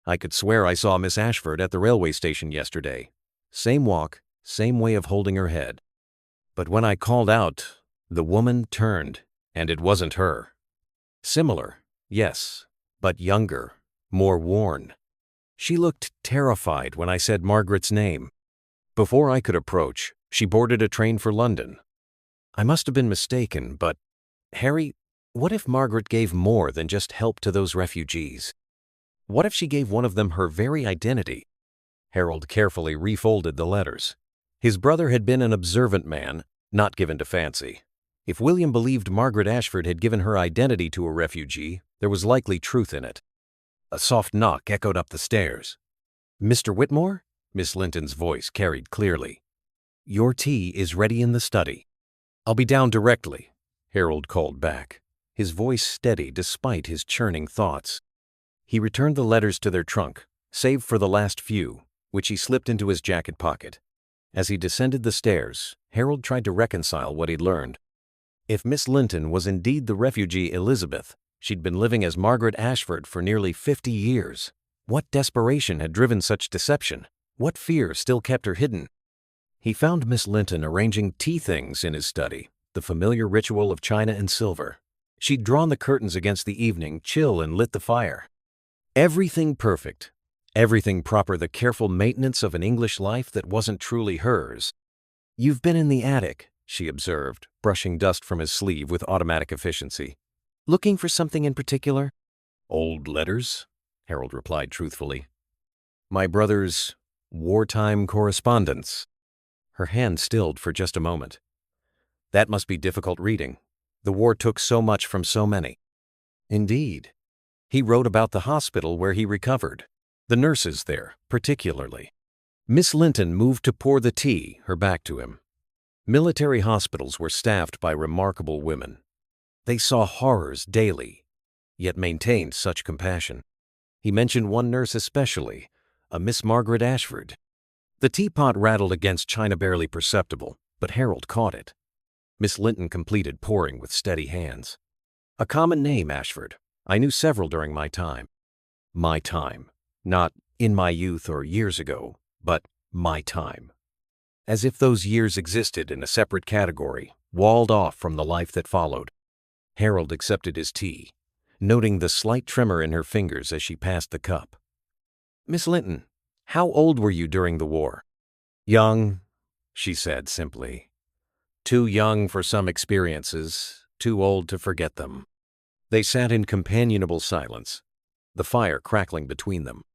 I could swear I saw Miss Ashford at the railway station yesterday. Same walk, same way of holding her head. But when I called out, the woman turned, and it wasn't her. Similar, yes, but younger, more worn. She looked terrified when I said Margaret's name. Before I could approach, she boarded a train for London. I must have been mistaken, but, Harry, what if Margaret gave more than just help to those refugees? What if she gave one of them her very identity? Harold carefully refolded the letters. His brother had been an observant man, not given to fancy. If William believed Margaret Ashford had given her identity to a refugee, there was likely truth in it. A soft knock echoed up the stairs. "Mr. Whitmore?" Miss Linton's voice carried clearly. "Your tea is ready in the study." "I'll be down directly," Harold called back, his voice steady despite his churning thoughts. He returned the letters to their trunk, save for the last few, which he slipped into his jacket pocket. As he descended the stairs, Harold tried to reconcile what he'd learned. If Miss Linton was indeed the refugee Elizabeth, she'd been living as Margaret Ashford for nearly 50 years. What desperation had driven such deception? What fear still kept her hidden? He found Miss Linton arranging tea things in his study, the familiar ritual of china and silver. She'd drawn the curtains against the evening chill and lit the fire. Everything perfect. Everything proper, the careful maintenance of an English life that wasn't truly hers. "You've been in the attic," she observed, brushing dust from his sleeve with automatic efficiency. "Looking for something in particular?" "Old letters," Harold replied truthfully. "My brother's wartime correspondence." Her hand stilled for just a moment. "That must be difficult reading. The war took so much from so many." "Indeed." He wrote about the hospital where he recovered. The nurses there, particularly. Miss Linton moved to pour the tea, her back to him. Military hospitals were staffed by remarkable women. They saw horrors daily, yet maintained such compassion. He mentioned one nurse especially, a Miss Margaret Ashford. The teapot rattled against china barely perceptible, but Harold caught it. Miss Linton completed pouring with steady hands. "A common name, Ashford. I knew several during my time." My time. Not in my youth or years ago, but my time. As if those years existed in a separate category, walled off from the life that followed. Harold accepted his tea, noting the slight tremor in her fingers as she passed the cup. "Miss Linton, how old were you during the war?" "Young," she said simply. "Too young for some experiences, too old to forget them." They sat in companionable silence, the fire crackling between them.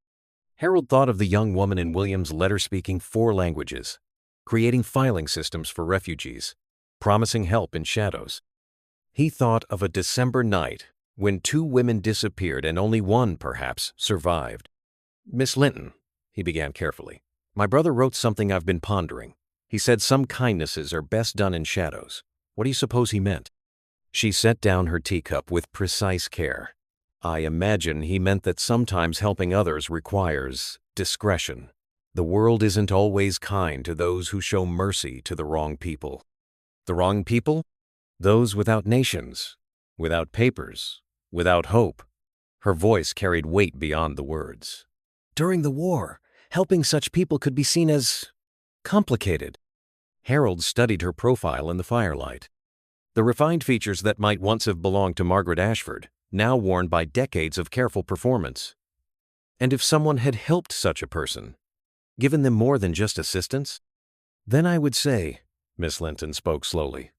Harold thought of the young woman in William's letter speaking 4 languages, creating filing systems for refugees, promising help in shadows. He thought of a December night when 2 women disappeared and only one, perhaps, survived. "Miss Linton," he began carefully, "my brother wrote something I've been pondering. He said some kindnesses are best done in shadows. What do you suppose he meant?" She set down her teacup with precise care. "I imagine he meant that sometimes helping others requires discretion. The world isn't always kind to those who show mercy to the wrong people." "The wrong people?" "Those without nations, without papers, without hope." Her voice carried weight beyond the words. "During the war, helping such people could be seen as complicated." Harold studied her profile in the firelight. The refined features that might once have belonged to Margaret Ashford, now worn by decades of careful performance. And if someone had helped such a person, given them more than just assistance? "Then I would say," Miss Linton spoke slowly,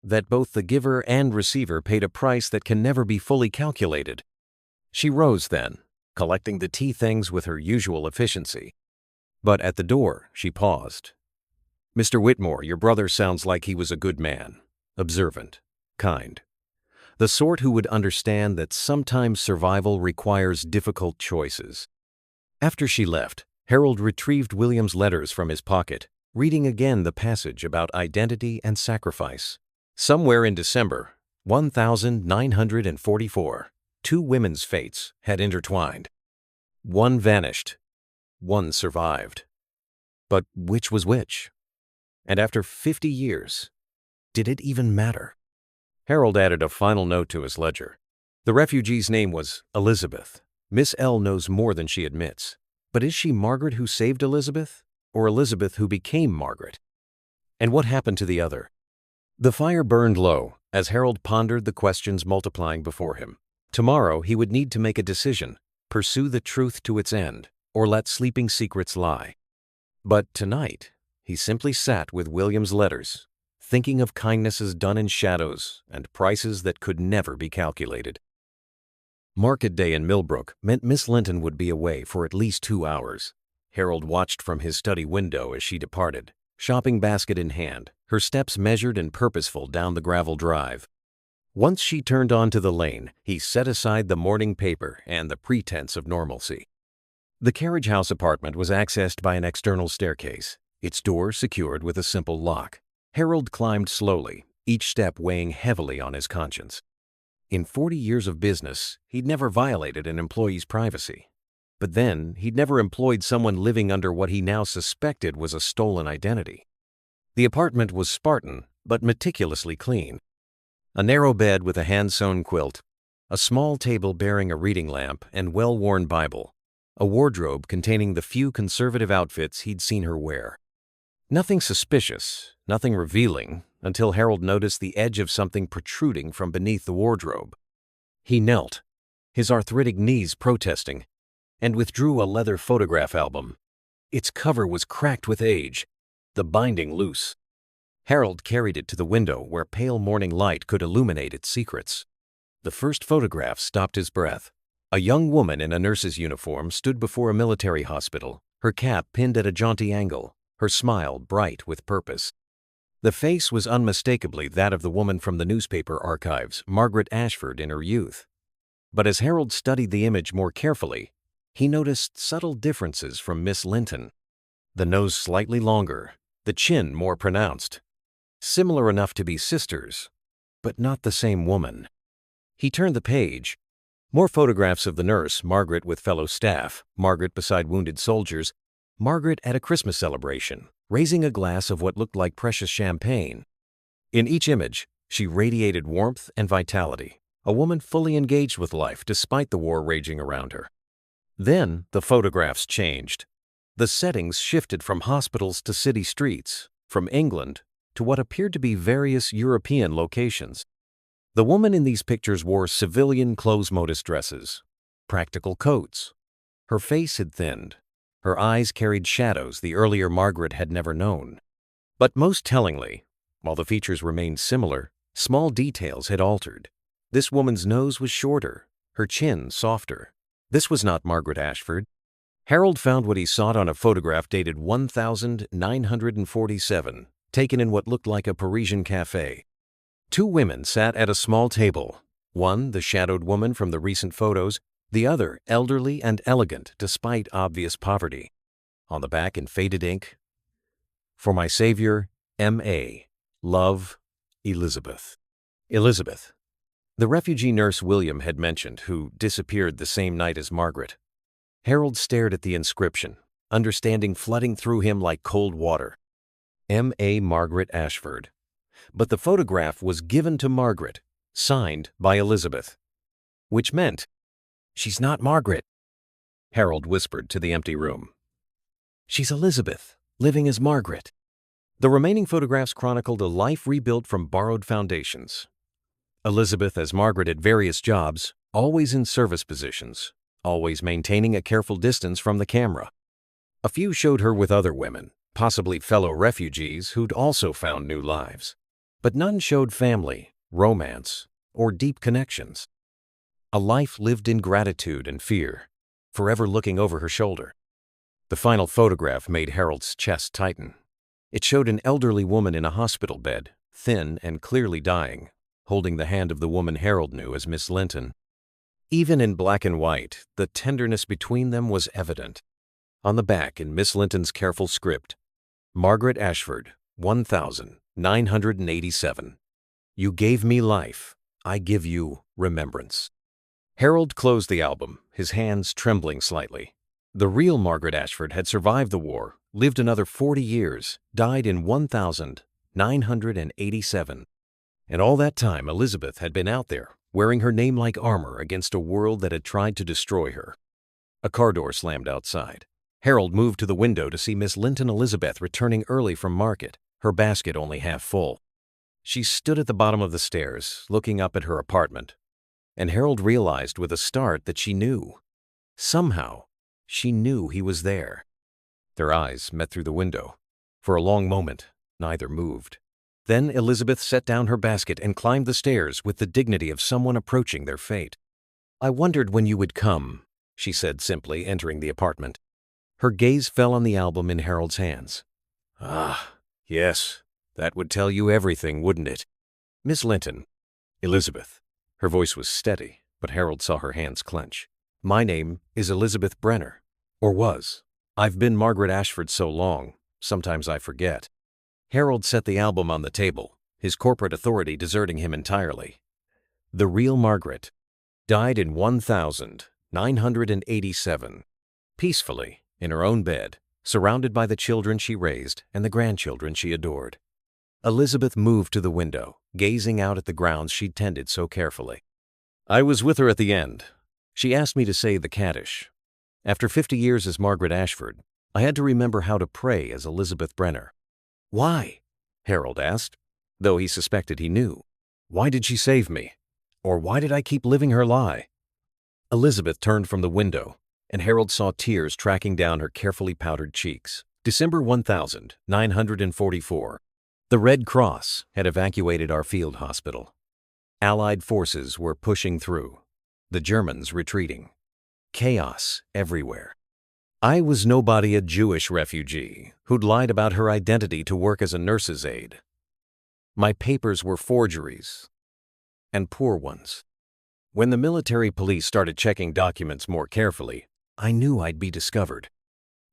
"that both the giver and receiver paid a price that can never be fully calculated." She rose then, collecting the tea things with her usual efficiency. But at the door, she paused. "Mr. Whitmore, your brother sounds like he was a good man, observant, kind. The sort who would understand that sometimes survival requires difficult choices." After she left, Harold retrieved William's letters from his pocket, reading again the passage about identity and sacrifice. Somewhere in December, 1944. Two women's fates had intertwined. One vanished. One survived. But which was which? And after 50 years, did it even matter? Harold added a final note to his ledger. The refugee's name was Elizabeth. Miss L knows more than she admits. But is she Margaret who saved Elizabeth, or Elizabeth who became Margaret? And what happened to the other? The fire burned low as Harold pondered the questions multiplying before him. Tomorrow he would need to make a decision, pursue the truth to its end, or let sleeping secrets lie. But tonight, he simply sat with William's letters, thinking of kindnesses done in shadows and prices that could never be calculated. Market day in Millbrook meant Miss Linton would be away for at least 2 hours. Harold watched from his study window as she departed, shopping basket in hand, her steps measured and purposeful down the gravel drive. Once she turned onto the lane, he set aside the morning paper and the pretense of normalcy. The carriage house apartment was accessed by an external staircase, its door secured with a simple lock. Harold climbed slowly, each step weighing heavily on his conscience. In 40 years of business, he'd never violated an employee's privacy. But then, he'd never employed someone living under what he now suspected was a stolen identity. The apartment was Spartan, but meticulously clean. A narrow bed with a hand-sewn quilt, a small table bearing a reading lamp and well-worn Bible, a wardrobe containing the few conservative outfits he'd seen her wear. Nothing suspicious, nothing revealing, until Harold noticed the edge of something protruding from beneath the wardrobe. He knelt, his arthritic knees protesting, and withdrew a leather photograph album. Its cover was cracked with age, the binding loose. Harold carried it to the window where pale morning light could illuminate its secrets. The first photograph stopped his breath. A young woman in a nurse's uniform stood before a military hospital, her cap pinned at a jaunty angle, her smile bright with purpose. The face was unmistakably that of the woman from the newspaper archives, Margaret Ashford in her youth. But as Harold studied the image more carefully, he noticed subtle differences from Miss Linton. The nose slightly longer, the chin more pronounced. Similar enough to be sisters, but not the same woman. He turned the page. More photographs of the nurse, Margaret with fellow staff, Margaret beside wounded soldiers, Margaret at a Christmas celebration, raising a glass of what looked like precious champagne. In each image, she radiated warmth and vitality, a woman fully engaged with life despite the war raging around her. Then the photographs changed. The settings shifted from hospitals to city streets, from England to what appeared to be various European locations. The woman in these pictures wore civilian clothes-modist dresses, practical coats. Her face had thinned. Her eyes carried shadows the earlier Margaret had never known. But most tellingly, while the features remained similar, small details had altered. This woman's nose was shorter, her chin softer. This was not Margaret Ashford. Harold found what he sought on a photograph dated 1947, taken in what looked like a Parisian cafe. Two women sat at a small table, one the shadowed woman from the recent photos, the other elderly and elegant despite obvious poverty. On the back in faded ink, "For my savior, M.A. Love, Elizabeth." Elizabeth, the refugee nurse William had mentioned, who disappeared the same night as Margaret. Harold stared at the inscription, understanding flooding through him like cold water. M.A. Margaret Ashford. But the photograph was given to Margaret, signed by Elizabeth. Which meant, "She's not Margaret," Harold whispered to the empty room. "She's Elizabeth, living as Margaret." The remaining photographs chronicled a life rebuilt from borrowed foundations. Elizabeth as Margaret at various jobs, always in service positions, always maintaining a careful distance from the camera. A few showed her with other women, possibly fellow refugees who'd also found new lives. But none showed family, romance, or deep connections. A life lived in gratitude and fear, forever looking over her shoulder. The final photograph made Harold's chest tighten. It showed an elderly woman in a hospital bed, thin and clearly dying, holding the hand of the woman Harold knew as Miss Linton. Even in black and white, the tenderness between them was evident. On the back, in Miss Linton's careful script, "Margaret Ashford, 1987. You gave me life. I give you remembrance. Harold closed the album, his hands trembling slightly. The real Margaret Ashford had survived the war, lived another 40 years, died in 1987. And all that time, Elizabeth had been out there, wearing her name like armor against a world that had tried to destroy her. A car door slammed outside. Harold moved to the window to see Miss Linton Elizabeth returning early from market, her basket only half full. She stood at the bottom of the stairs, looking up at her apartment. And Harold realized with a start that she knew. Somehow, she knew he was there. Their eyes met through the window. For a long moment, neither moved. Then Elizabeth set down her basket and climbed the stairs with the dignity of someone approaching their fate. "I wondered when you would come," she said simply, entering the apartment. Her gaze fell on the album in Harold's hands. "Ah, yes, that would tell you everything, wouldn't it? Miss Linton." "Elizabeth." Her voice was steady, but Harold saw her hands clench. "My name is Elizabeth Brenner. Or was. I've been Margaret Ashford so long, sometimes I forget." Harold set the album on the table, his corporate authority deserting him entirely. The real Margaret died in 1987, peacefully, in her own bed, surrounded by the children she raised and the grandchildren she adored. Elizabeth moved to the window, gazing out at the grounds she'd tended so carefully. "I was with her at the end. She asked me to say the Kaddish. After 50 years as Margaret Ashford, I had to remember how to pray as Elizabeth Brenner." "Why?" Harold asked, though he suspected he knew. "Why did she save me? Or why did I keep living her lie?" Elizabeth turned from the window, and Harold saw tears tracking down her carefully powdered cheeks. December 1944. The Red Cross had evacuated our field hospital. Allied forces were pushing through, the Germans retreating. Chaos everywhere. I was nobody, a Jewish refugee who'd lied about her identity to work as a nurse's aide. My papers were forgeries, and poor ones. When the military police started checking documents more carefully, I knew I'd be discovered.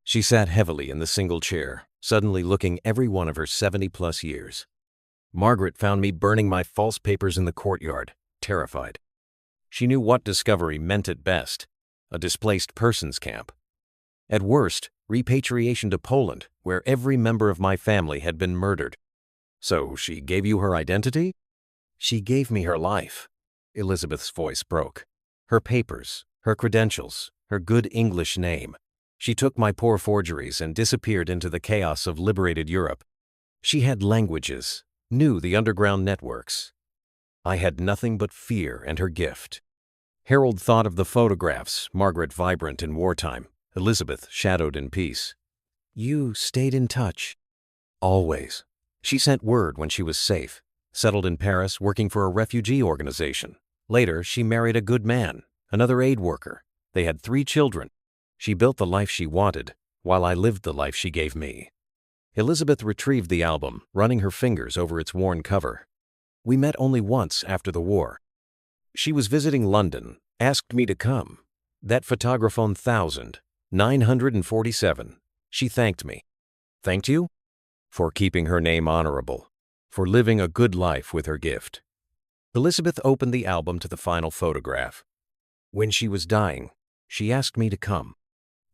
She sat heavily in the single chair, suddenly looking every one of her 70-plus years. Margaret found me burning my false papers in the courtyard, terrified. She knew what discovery meant at best, a displaced persons camp. At worst, repatriation to Poland, where every member of my family had been murdered. "So she gave you her identity?" "She gave me her life." Elizabeth's voice broke. "Her papers, her credentials, her good English name. She took my poor forgeries and disappeared into the chaos of liberated Europe. She had languages, knew the underground networks. I had nothing but fear and her gift." Harold thought of the photographs, Margaret vibrant in wartime, Elizabeth shadowed in peace. "You stayed in touch." "Always. She sent word when she was safe, settled in Paris working for a refugee organization. Later, she married a good man, another aid worker. They had 3 children. She built the life she wanted, while I lived the life she gave me." Elizabeth retrieved the album, running her fingers over its worn cover. "We met only once after the war. She was visiting London, asked me to come. That photographone 1947. She thanked me." "Thanked you?" "For keeping her name honorable, for living a good life with her gift." Elizabeth opened the album to the final photograph. "When she was dying, she asked me to come.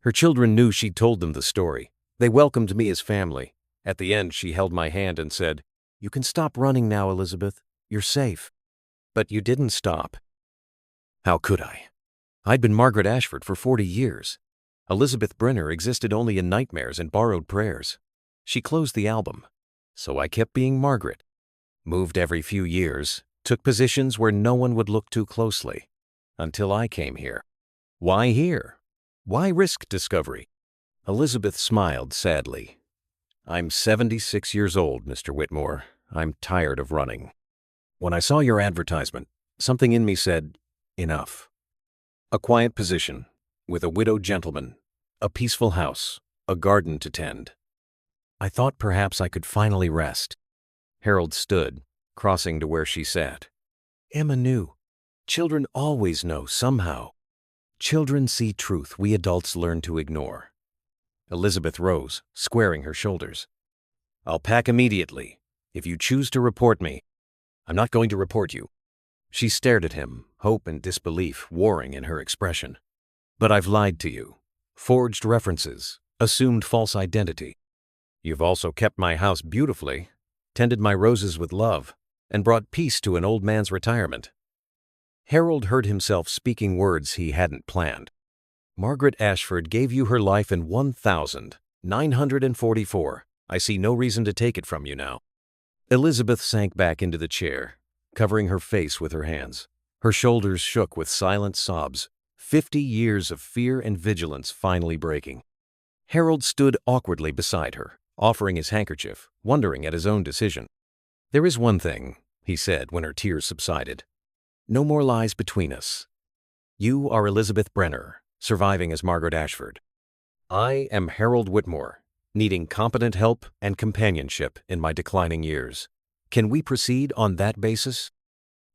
Her children knew she'd told them the story. They welcomed me as family. At the end, she held my hand and said, 'You can stop running now, Elizabeth. You're safe.' But you didn't stop." "How could I? I'd been Margaret Ashford for 40 years. Elizabeth Brenner existed only in nightmares and borrowed prayers." She closed the album. "So I kept being Margaret. Moved every few years, took positions where no one would look too closely. Until I came here." "Why here? Why risk discovery?" Elizabeth smiled sadly. "I'm 76 years old, Mr. Whitmore. I'm tired of running. When I saw your advertisement, something in me said, enough. A quiet position, with a widowed gentleman, a peaceful house, a garden to tend. I thought perhaps I could finally rest." Harold stood, crossing to where she sat. "Emma knew. Children always know somehow. Children see truth we adults learn to ignore." Elizabeth rose, squaring her shoulders. "I'll pack immediately. If you choose to report me—" "I'm not going to report you." She stared at him, hope and disbelief warring in her expression. But I've lied to you. Forged references, assumed false identity. You've also kept my house beautifully, tended my roses with love, and brought peace to an old man's retirement. Harold heard himself speaking words he hadn't planned. Margaret Ashford gave you her life in 1944. I see no reason to take it from you now. Elizabeth sank back into the chair, covering her face with her hands. Her shoulders shook with silent sobs, 50 years of fear and vigilance finally breaking. Harold stood awkwardly beside her, offering his handkerchief, wondering at his own decision. There is one thing, he said when her tears subsided. No more lies between us. You are Elizabeth Brenner, surviving as Margaret Ashford. I am Harold Whitmore, needing competent help and companionship in my declining years. Can we proceed on that basis?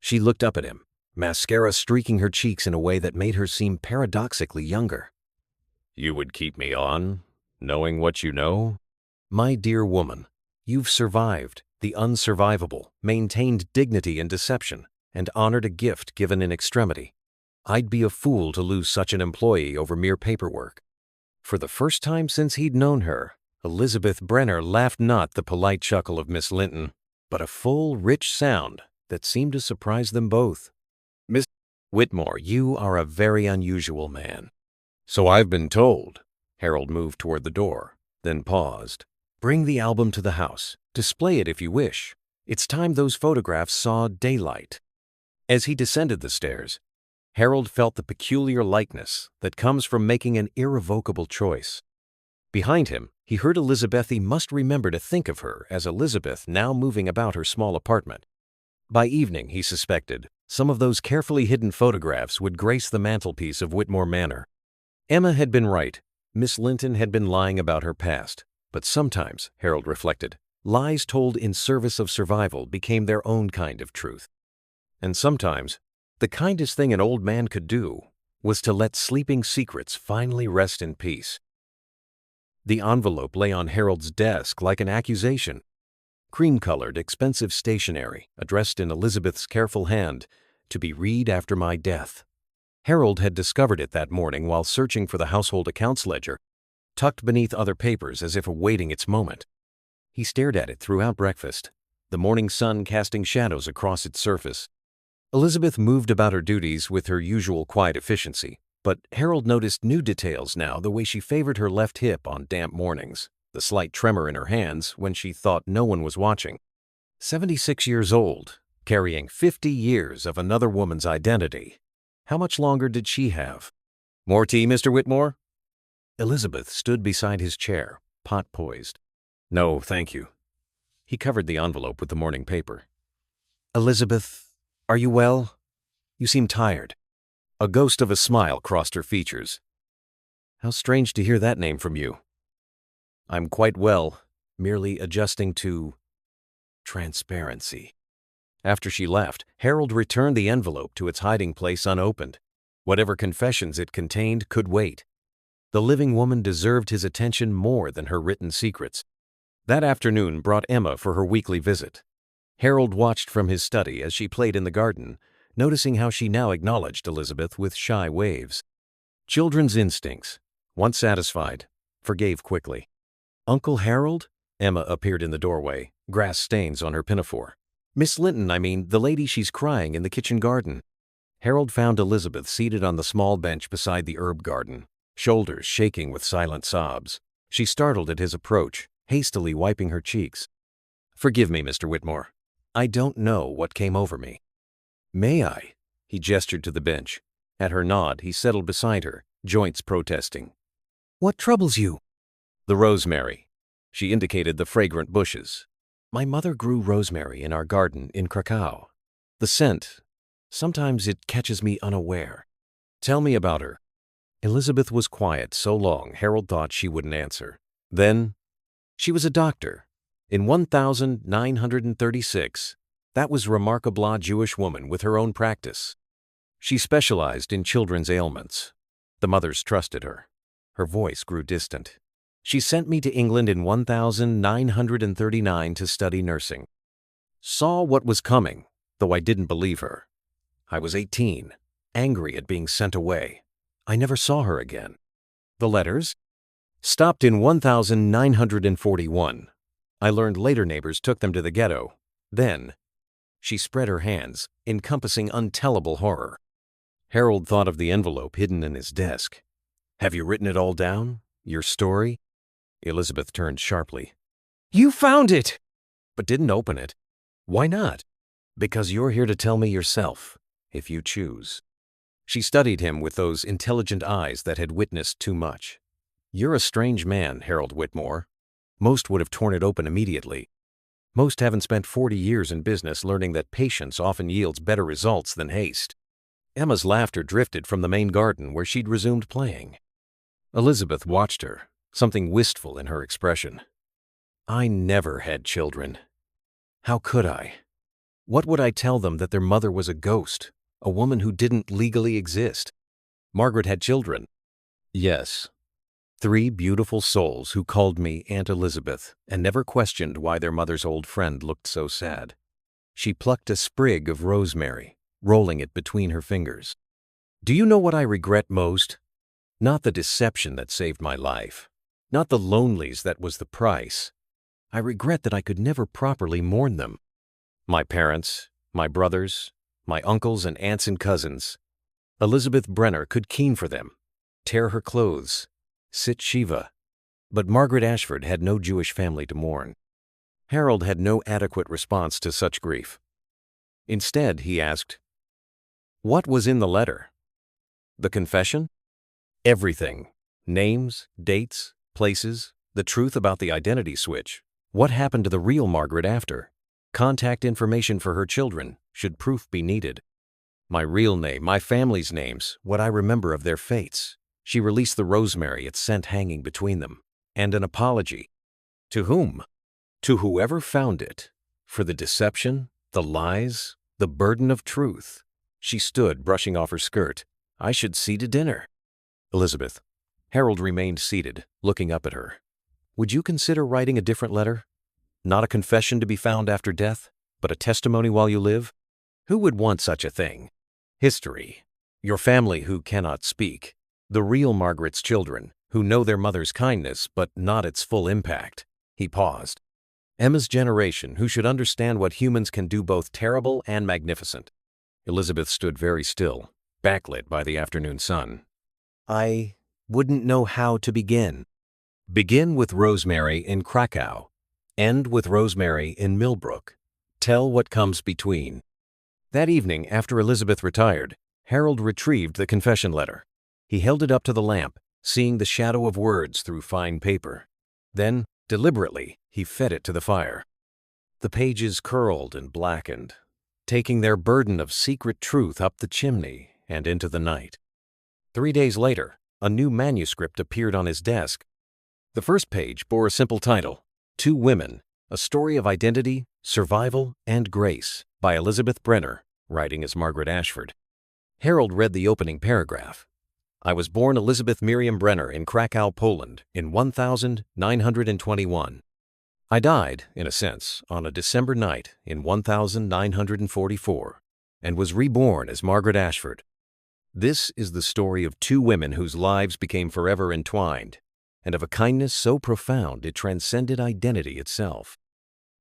She looked up at him, mascara streaking her cheeks in a way that made her seem paradoxically younger. You would keep me on, knowing what you know? My dear woman, you've survived the unsurvivable, maintained dignity in deception, and honored a gift given in extremity. I'd be a fool to lose such an employee over mere paperwork. For the first time since he'd known her, Elizabeth Brenner laughed not the polite chuckle of Miss Linton, but a full, rich sound that seemed to surprise them both. Miss Whitmore, you are a very unusual man. So I've been told. Harold moved toward the door, then paused. Bring the album to the house. Display it if you wish. It's time those photographs saw daylight. As he descended the stairs, Harold felt the peculiar lightness that comes from making an irrevocable choice. Behind him, he heard Elizabeth. He must remember to think of her as Elizabeth now moving about her small apartment. By evening, he suspected, some of those carefully hidden photographs would grace the mantelpiece of Whitmore Manor. Emma had been right. Miss Linton had been lying about her past. But sometimes, Harold reflected, lies told in service of survival became their own kind of truth. And sometimes, the kindest thing an old man could do was to let sleeping secrets finally rest in peace. The envelope lay on Harold's desk like an accusation. Cream-colored, expensive stationery, addressed in Elizabeth's careful hand, to be read after my death. Harold had discovered it that morning while searching for the household accounts ledger, tucked beneath other papers as if awaiting its moment. He stared at it throughout breakfast, the morning sun casting shadows across its surface. Elizabeth moved about her duties with her usual quiet efficiency, but Harold noticed new details now, the way she favored her left hip on damp mornings, the slight tremor in her hands when she thought no one was watching. 76 years old, carrying 50 years of another woman's identity. How much longer did she have? More tea, Mr. Whitmore? Elizabeth stood beside his chair, pot poised. No, thank you. He covered the envelope with the morning paper. Elizabeth, are you well? You seem tired. A ghost of a smile crossed her features. How strange to hear that name from you. I'm quite well, merely adjusting to transparency. After she left, Harold returned the envelope to its hiding place unopened. Whatever confessions it contained could wait. The living woman deserved his attention more than her written secrets. That afternoon brought Emma for her weekly visit. Harold watched from his study as she played in the garden, noticing how she now acknowledged Elizabeth with shy waves. Children's instincts, once satisfied, forgave quickly. Uncle Harold? Emma appeared in the doorway, grass stains on her pinafore. Miss Linton, the lady she's crying in the kitchen garden. Harold found Elizabeth seated on the small bench beside the herb garden, shoulders shaking with silent sobs. She startled at his approach, hastily wiping her cheeks. Forgive me, Mr. Whitmore. I don't know what came over me. May I? He gestured to the bench. At her nod, he settled beside her, joints protesting. What troubles you? The rosemary. She indicated the fragrant bushes. My mother grew rosemary in our garden in Krakow. The scent, sometimes it catches me unaware. Tell me about her. Elizabeth was quiet so long Harold thought she wouldn't answer. Then, she was a doctor. In 1936, that was a remarkable Jewish woman with her own practice. She specialized in children's ailments. The mothers trusted her. Her voice grew distant. She sent me to England in 1939 to study nursing. Saw what was coming, though I didn't believe her. I was 18, angry at being sent away. I never saw her again. The letters? Stopped in 1941. I learned later neighbors took them to the ghetto. Then, she spread her hands, encompassing untellable horror. Harold thought of the envelope hidden in his desk. Have you written it all down? Your story? Elizabeth turned sharply. You found it! But didn't open it. Why not? Because you're here to tell me yourself, if you choose. She studied him with those intelligent eyes that had witnessed too much. You're a strange man, Harold Whitmore. Most would have torn it open immediately. Most haven't spent 40 years in business learning that patience often yields better results than haste. Emma's laughter drifted from the main garden where she'd resumed playing. Elizabeth watched her, something wistful in her expression. I never had children. How could I? What would I tell them that their mother was a ghost, a woman who didn't legally exist? Margaret had children. Yes. 3 beautiful souls who called me Aunt Elizabeth and never questioned why their mother's old friend looked so sad. She plucked a sprig of rosemary, rolling it between her fingers. Do you know what I regret most? Not the deception that saved my life. Not the lonelies that was the price. I regret that I could never properly mourn them. My parents, my brothers, my uncles and aunts and cousins. Elizabeth Brenner could keen for them, tear her clothes, sit Shiva. But Margaret Ashford had no Jewish family to mourn. Harold had no adequate response to such grief. Instead, he asked, what was in the letter? The confession? Everything. Names, dates, places, the truth about the identity switch. What happened to the real Margaret after? Contact information for her children, should proof be needed. My real name, my family's names, what I remember of their fates. She released the rosemary it sent hanging between them, and an apology. To whom? To whoever found it. For the deception, the lies, the burden of truth. She stood, brushing off her skirt. I should see to dinner. Elizabeth. Harold remained seated, looking up at her. Would you consider writing a different letter? Not a confession to be found after death, but a testimony while you live? Who would want such a thing? History. Your family who cannot speak. The real Margaret's children, who know their mother's kindness but not its full impact. He paused. Emma's generation, who should understand what humans can do both terrible and magnificent. Elizabeth stood very still, backlit by the afternoon sun. I wouldn't know how to begin. Begin with Rosemary in Krakow. End with Rosemary in Millbrook. Tell what comes between. That evening, after Elizabeth retired, Harold retrieved the confession letter. He held it up to the lamp, seeing the shadow of words through fine paper. Then, deliberately, he fed it to the fire. The pages curled and blackened, taking their burden of secret truth up the chimney and into the night. 3 days later, a new manuscript appeared on his desk. The first page bore a simple title, 2 Women, A Story of Identity, Survival, and Grace, by Elizabeth Brenner, writing as Margaret Ashford. Harold read the opening paragraph. I was born Elizabeth Miriam Brenner in Krakow, Poland, in 1921. I died, in a sense, on a December night in 1944, and was reborn as Margaret Ashford. This is the story of 2 women whose lives became forever entwined, and of a kindness so profound it transcended identity itself.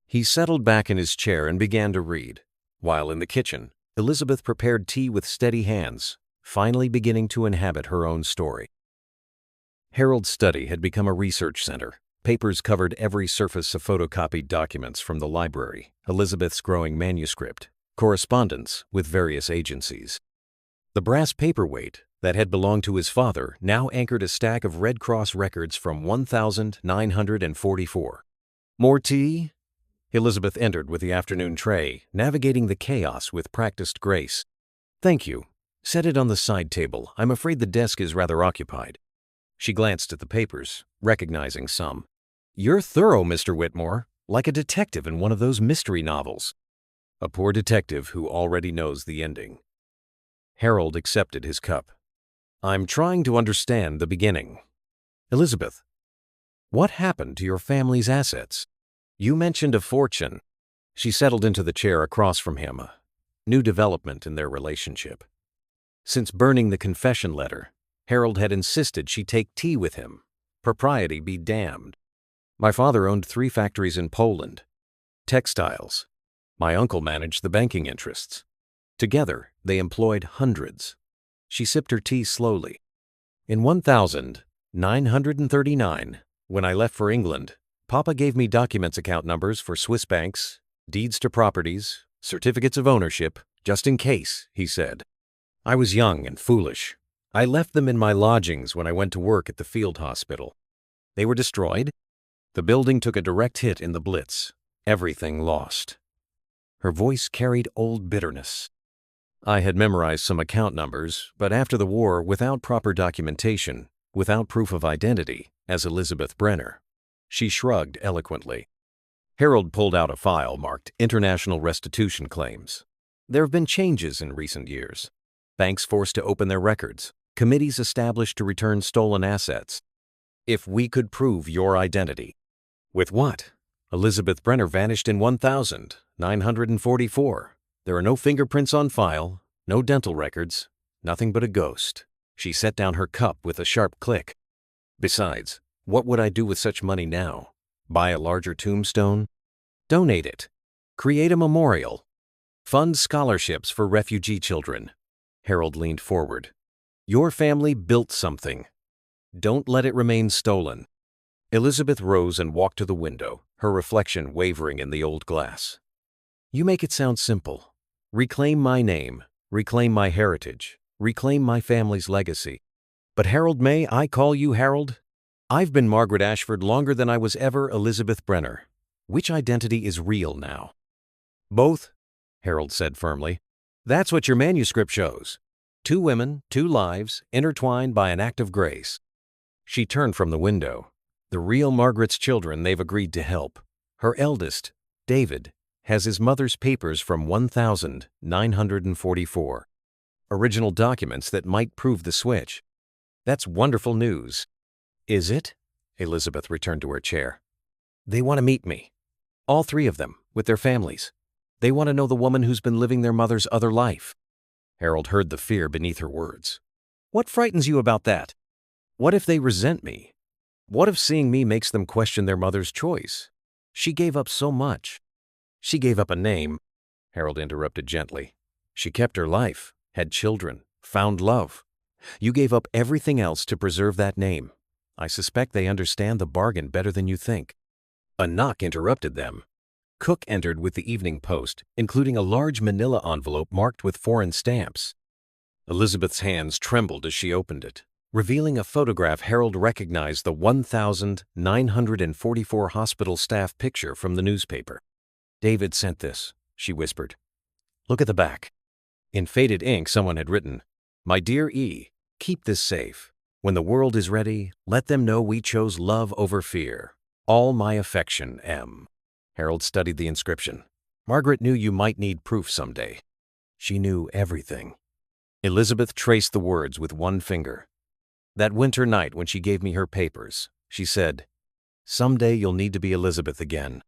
He settled back in his chair and began to read, while in the kitchen, Elizabeth prepared tea with steady hands, finally beginning to inhabit her own story. Harold's study had become a research center. Papers covered every surface of photocopied documents from the library, Elizabeth's growing manuscript, correspondence with various agencies. The brass paperweight that had belonged to his father now anchored a stack of Red Cross records from 1944. More tea? Elizabeth entered with the afternoon tray, navigating the chaos with practiced grace. Thank you. Set it on the side table. I'm afraid the desk is rather occupied. She glanced at the papers, recognizing some. You're thorough, Mr. Whitmore, like a detective in one of those mystery novels. A poor detective who already knows the ending. Harold accepted his cup. I'm trying to understand the beginning. Elizabeth, what happened to your family's assets? You mentioned a fortune. She settled into the chair across from him. New development in their relationship. Since burning the confession letter, Harold had insisted she take tea with him. Propriety be damned. My father owned 3 factories in Poland. Textiles. My uncle managed the banking interests. Together, they employed hundreds. She sipped her tea slowly. In 1939, when I left for England, Papa gave me documents account numbers for Swiss banks, deeds to properties, certificates of ownership, just in case, he said. I was young and foolish. I left them in my lodgings when I went to work at the field hospital. They were destroyed. The building took a direct hit in the Blitz. Everything lost. Her voice carried old bitterness. I had memorized some account numbers, but after the war, without proper documentation, without proof of identity, as Elizabeth Brenner. She shrugged eloquently. Harold pulled out a file marked International Restitution Claims. There have been changes in recent years. Banks forced to open their records, committees established to return stolen assets. If we could prove your identity. With what? Elizabeth Brenner vanished in 1944. There are no fingerprints on file, no dental records, nothing but a ghost. She set down her cup with a sharp click. Besides, what would I do with such money now? Buy a larger tombstone? Donate it. Create a memorial. Fund scholarships for refugee children. Harold leaned forward. Your family built something. Don't let it remain stolen. Elizabeth rose and walked to the window, her reflection wavering in the old glass. You make it sound simple. Reclaim my name, reclaim my heritage, reclaim my family's legacy. But Harold, may I call you Harold? I've been Margaret Ashford longer than I was ever Elizabeth Brenner. Which identity is real now? Both, Harold said firmly. That's what your manuscript shows. 2 women, 2 lives, intertwined by an act of grace. She turned from the window. The real Margaret's children they've agreed to help. Her eldest, David, has his mother's papers from 1944. Original documents that might prove the switch. That's wonderful news. Is it? Elizabeth returned to her chair. They want to meet me. All 3 of them, with their families. They want to know the woman who's been living their mother's other life. Harold heard the fear beneath her words. What frightens you about that? What if they resent me? What if seeing me makes them question their mother's choice? She gave up so much. She gave up a name, Harold interrupted gently. She kept her life, had children, found love. You gave up everything else to preserve that name. I suspect they understand the bargain better than you think. A knock interrupted them. Cook entered with the Evening Post, including a large manila envelope marked with foreign stamps. Elizabeth's hands trembled as she opened it, revealing a photograph Harold recognized the 1944 hospital staff picture from the newspaper. David sent this, she whispered. Look at the back. In faded ink, someone had written, My dear E, keep this safe. When the world is ready, let them know we chose love over fear. All my affection, M. Harold studied the inscription. Margaret knew you might need proof someday. She knew everything. Elizabeth traced the words with one finger. That winter night when she gave me her papers, she said, Someday you'll need to be Elizabeth again.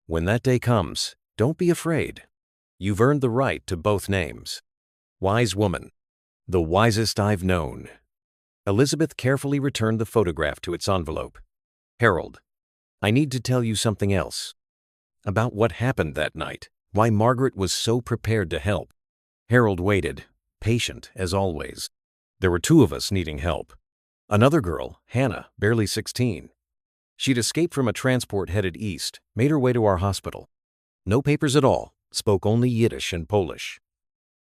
When that day comes, don't be afraid. You've earned the right to both names. Wise woman. The wisest I've known. Elizabeth carefully returned the photograph to its envelope. Harold, I need to tell you something else. About what happened that night, why Margaret was so prepared to help. Harold waited, patient as always. There were 2 of us needing help. Another girl, Hannah, barely 16. She'd escaped from a transport headed east, made her way to our hospital. No papers at all, spoke only Yiddish and Polish.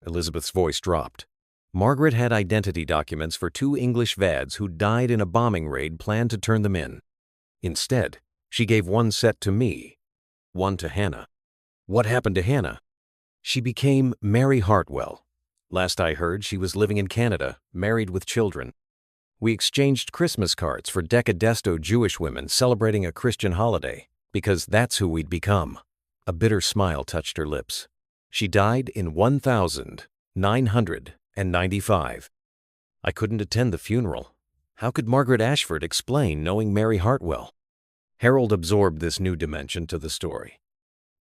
Elizabeth's voice dropped. Margaret had identity documents for 2 English VADs who died in a bombing raid planned to turn them in. Instead, she gave 1 set to me, 1 to Hannah. What happened to Hannah? She became Mary Hartwell. Last I heard, she was living in Canada, married with children. We exchanged Christmas cards for decadesto Jewish women celebrating a Christian holiday, because that's who we'd become. A bitter smile touched her lips. She died in 1995. I couldn't attend the funeral. How could Margaret Ashford explain knowing Mary Hartwell? Harold absorbed this new dimension to the story.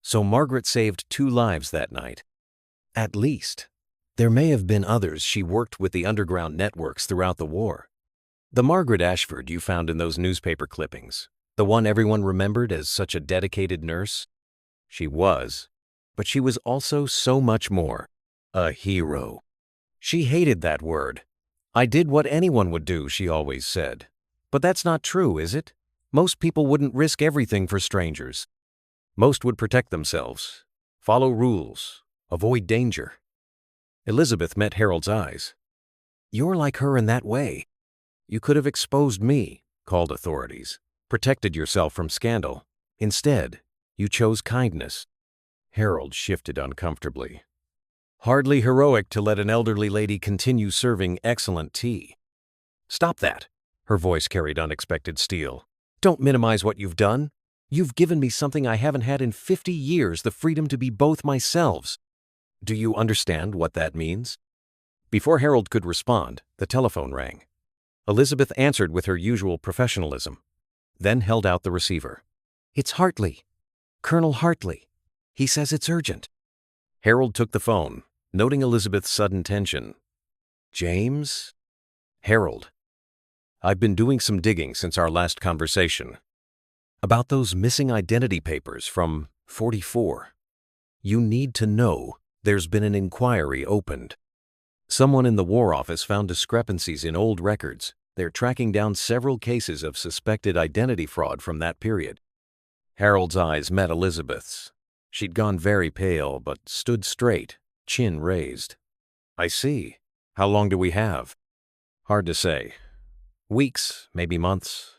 So Margaret saved 2 lives that night. At least. There may have been others. She worked with the underground networks throughout the war. The Margaret Ashford you found in those newspaper clippings, the one everyone remembered as such a dedicated nurse? She was, but she was also so much more. A hero. She hated that word. I did what anyone would do, she always said. But that's not true, is it? Most people wouldn't risk everything for strangers. Most would protect themselves, follow rules, avoid danger. Elizabeth met Harold's eyes. You're like her in that way. You could have exposed me, called authorities, protected yourself from scandal. Instead, you chose kindness. Harold shifted uncomfortably. Hardly heroic to let an elderly lady continue serving excellent tea. Stop that. Her voice carried unexpected steel. Don't minimize what you've done. You've given me something I haven't had in 50 years, the freedom to be both myself. Do you understand what that means? Before Harold could respond, the telephone rang. Elizabeth answered with her usual professionalism, then held out the receiver. It's Hartley. Colonel Hartley. He says it's urgent. Harold took the phone, noting Elizabeth's sudden tension. James? Harold. I've been doing some digging since our last conversation. About those missing identity papers from 44. You need to know there's been an inquiry opened. Someone in the War Office found discrepancies in old records. They're tracking down several cases of suspected identity fraud from that period. Harold's eyes met Elizabeth's. She'd gone very pale, but stood straight, chin raised. I see. How long do we have? Hard to say. Weeks, maybe months.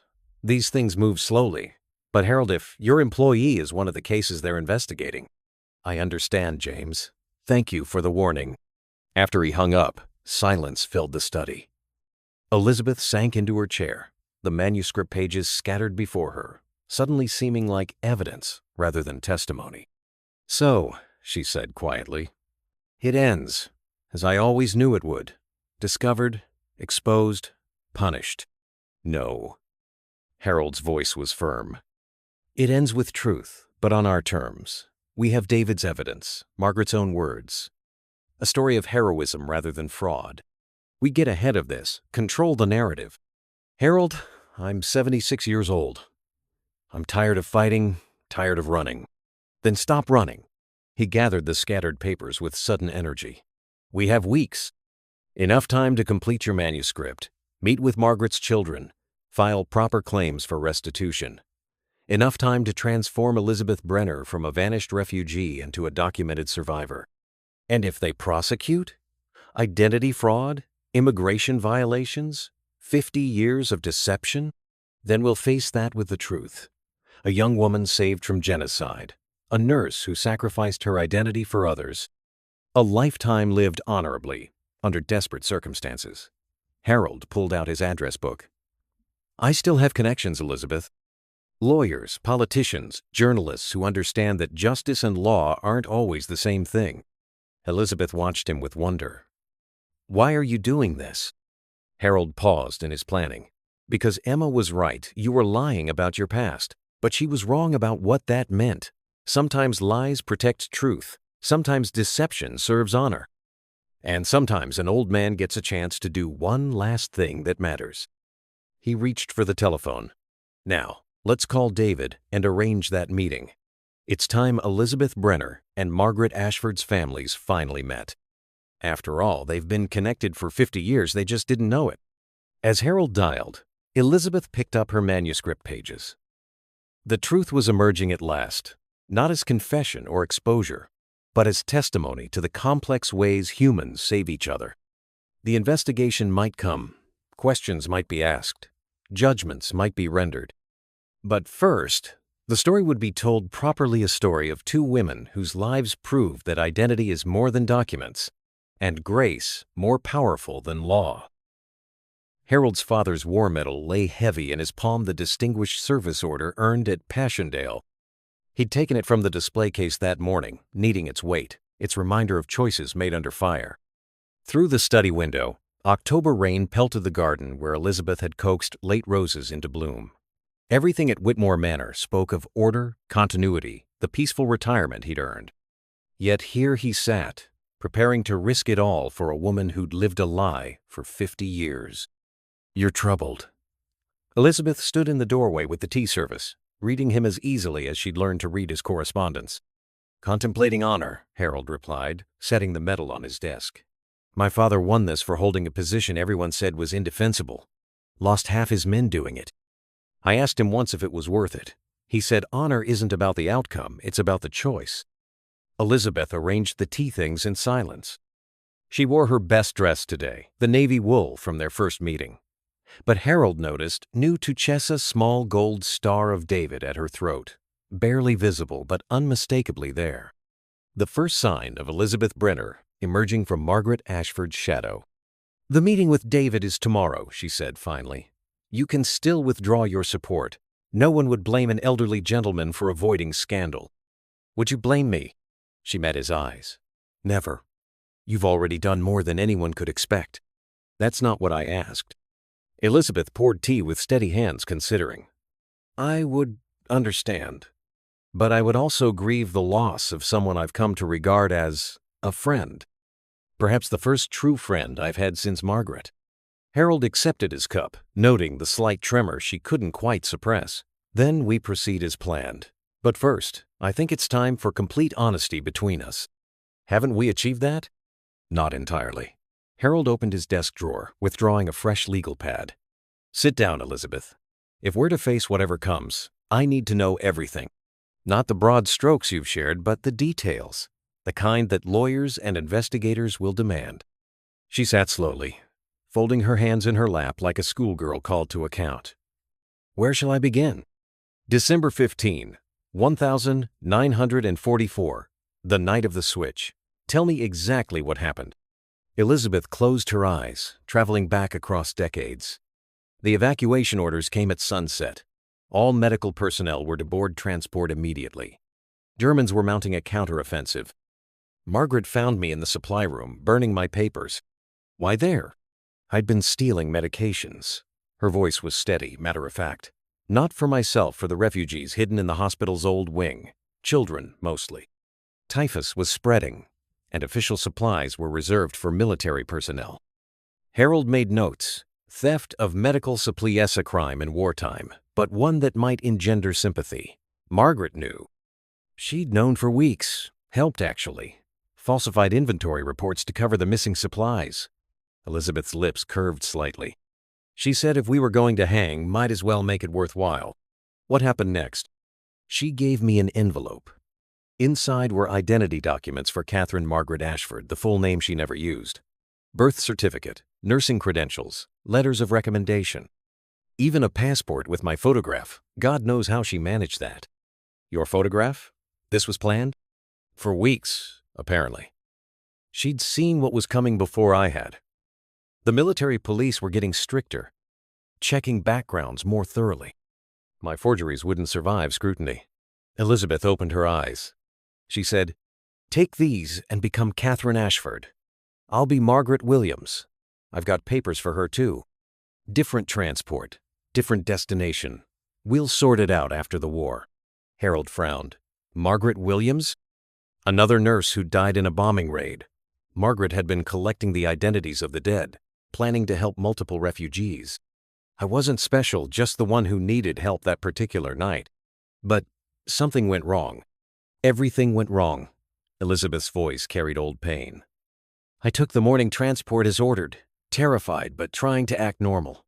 These things move slowly. But Harold, if your employee is one of the cases they're investigating. I understand, James. Thank you for the warning. After he hung up, silence filled the study. Elizabeth sank into her chair, the manuscript pages scattered before her, suddenly seeming like evidence rather than testimony. So, she said quietly, it ends, as I always knew it would. Discovered, exposed, punished. No. Harold's voice was firm. It ends with truth, but on our terms. We have David's evidence, Margaret's own words. A story of heroism rather than fraud. We get ahead of this, control the narrative. Harold, I'm 76 years old. I'm tired of fighting, tired of running. Then stop running. He gathered the scattered papers with sudden energy. We have weeks. Enough time to complete your manuscript, meet with Margaret's children, file proper claims for restitution. Enough time to transform Elizabeth Brenner from a vanished refugee into a documented survivor. And if they prosecute? Identity fraud? Immigration violations? 50 years of deception? Then we'll face that with the truth. A young woman saved from genocide. A nurse who sacrificed her identity for others. A lifetime lived honorably, under desperate circumstances. Harold pulled out his address book. I still have connections, Elizabeth. Lawyers, politicians, journalists who understand that justice and law aren't always the same thing. Elizabeth watched him with wonder. Why are you doing this? Harold paused in his planning. Because Emma was right, you were lying about your past, but she was wrong about what that meant. Sometimes lies protect truth, sometimes deception serves honor. And sometimes an old man gets a chance to do one last thing that matters. He reached for the telephone. Now, let's call David and arrange that meeting. It's time Elizabeth Brenner and Margaret Ashford's families finally met. After all, they've been connected for 50 years, they just didn't know it. As Harold dialed, Elizabeth picked up her manuscript pages. The truth was emerging at last, not as confession or exposure, but as testimony to the complex ways humans save each other. The investigation might come, questions might be asked, judgments might be rendered. But first, the story would be told properly, a story of two women whose lives proved that identity is more than documents, and grace more powerful than law. Harold's father's war medal lay heavy in his palm, the Distinguished Service Order earned at Passchendaele. He'd taken it from the display case that morning, needing its weight, its reminder of choices made under fire. Through the study window, October rain pelted the garden where Elizabeth had coaxed late roses into bloom. Everything at Whitmore Manor spoke of order, continuity, the peaceful retirement he'd earned. Yet here he sat, preparing to risk it all for a woman who'd lived a lie for 50 years. "You're troubled." Elizabeth stood in the doorway with the tea service, reading him as easily as she'd learned to read his correspondence. "Contemplating honor," Harold replied, setting the medal on his desk. "My father won this for holding a position everyone said was indefensible. Lost half his men doing it. I asked him once if it was worth it. He said honor isn't about the outcome, it's about the choice." Elizabeth arranged the tea things in silence. She wore her best dress today, the navy wool from their first meeting. But Harold noticed new Tuchessa small gold Star of David at her throat, barely visible but unmistakably there. The first sign of Elizabeth Brenner emerging from Margaret Ashford's shadow. "The meeting with David is tomorrow," she said finally. "You can still withdraw your support. No one would blame an elderly gentleman for avoiding scandal." "Would you blame me?" She met his eyes. "Never. You've already done more than anyone could expect." "That's not what I asked." Elizabeth poured tea with steady hands, considering. "I would understand. But I would also grieve the loss of someone I've come to regard as a friend. Perhaps the first true friend I've had since Margaret." Harold accepted his cup, noting the slight tremor she couldn't quite suppress. "Then we proceed as planned. But first, I think it's time for complete honesty between us. Haven't we achieved that?" "Not entirely." Harold opened his desk drawer, withdrawing a fresh legal pad. "Sit down, Elizabeth. If we're to face whatever comes, I need to know everything. Not the broad strokes you've shared, but the details, the kind that lawyers and investigators will demand." She sat slowly, folding her hands in her lap like a schoolgirl called to account. "Where shall I begin?" "December 15, 1944, the night of the switch. Tell me exactly what happened." Elizabeth closed her eyes, traveling back across decades. The evacuation orders came at sunset. All medical personnel were to board transport immediately. Germans were mounting a counteroffensive. Margaret found me in the supply room, burning my papers. "Why there?" "I'd been stealing medications." Her voice was steady, matter-of-fact. "Not for myself, for the refugees hidden in the hospital's old wing. Children, mostly. Typhus was spreading, and official supplies were reserved for military personnel." Harold made notes. Theft of medical supplies a crime in wartime, but one that might engender sympathy. Margaret knew. She'd known for weeks. Helped, actually. Falsified inventory reports to cover the missing supplies. Elizabeth's lips curved slightly. "She said if we were going to hang, might as well make it worthwhile." "What happened next?" "She gave me an envelope. Inside were identity documents for Catherine Margaret Ashford, the full name she never used. Birth certificate, nursing credentials, letters of recommendation. Even a passport with my photograph. God knows how she managed that." "Your photograph? This was planned?" "For weeks, apparently. She'd seen what was coming before I had. The military police were getting stricter, checking backgrounds more thoroughly. My forgeries wouldn't survive scrutiny." Elizabeth opened her eyes. She said, "Take these and become Catherine Ashford. I'll be Margaret Williams. I've got papers for her, too. Different transport, different destination. We'll sort it out after the war." Harold frowned. "Margaret Williams?" "Another nurse who died in a bombing raid. Margaret had been collecting the identities of the dead, planning to help multiple refugees. I wasn't special, just the one who needed help that particular night. But something went wrong. Everything went wrong." Elizabeth's voice carried old pain. "I took the morning transport as ordered, terrified but trying to act normal.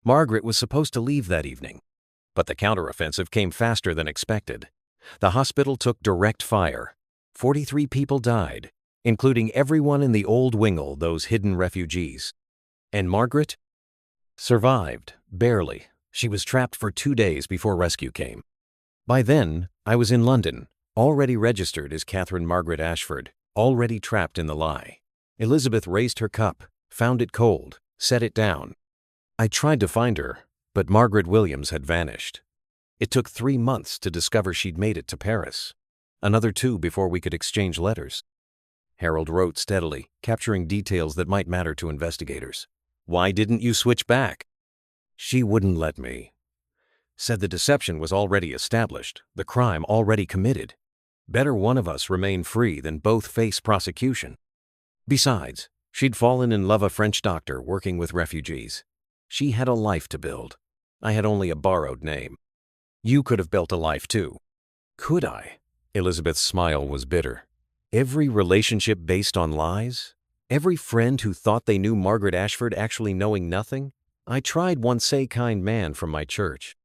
Margaret was supposed to leave that evening. But the counteroffensive came faster than expected. The hospital took direct fire. 43 people died, including everyone in the old wingle, those hidden refugees. And Margaret survived, barely. She was trapped for 2 days before rescue came. By then, I was in London, already registered as Catherine Margaret Ashford, already trapped in the lie." Elizabeth raised her cup, found it cold, set it down. "I tried to find her, but Margaret Williams had vanished. It took 3 months to discover she'd made it to Paris. Another 2 before we could exchange letters." Harold wrote steadily, capturing details that might matter to investigators. "Why didn't you switch back?" "She wouldn't let me. Said the deception was already established, the crime already committed. Better one of us remain free than both face prosecution." Besides, she'd fallen in love with a French doctor working with refugees. She had a life to build. I had only a borrowed name. You could have built a life too. Could I? Elizabeth's smile was bitter. Every relationship based on lies? Every friend who thought they knew Margaret Ashford actually knowing nothing? I tried one say kind man from my church.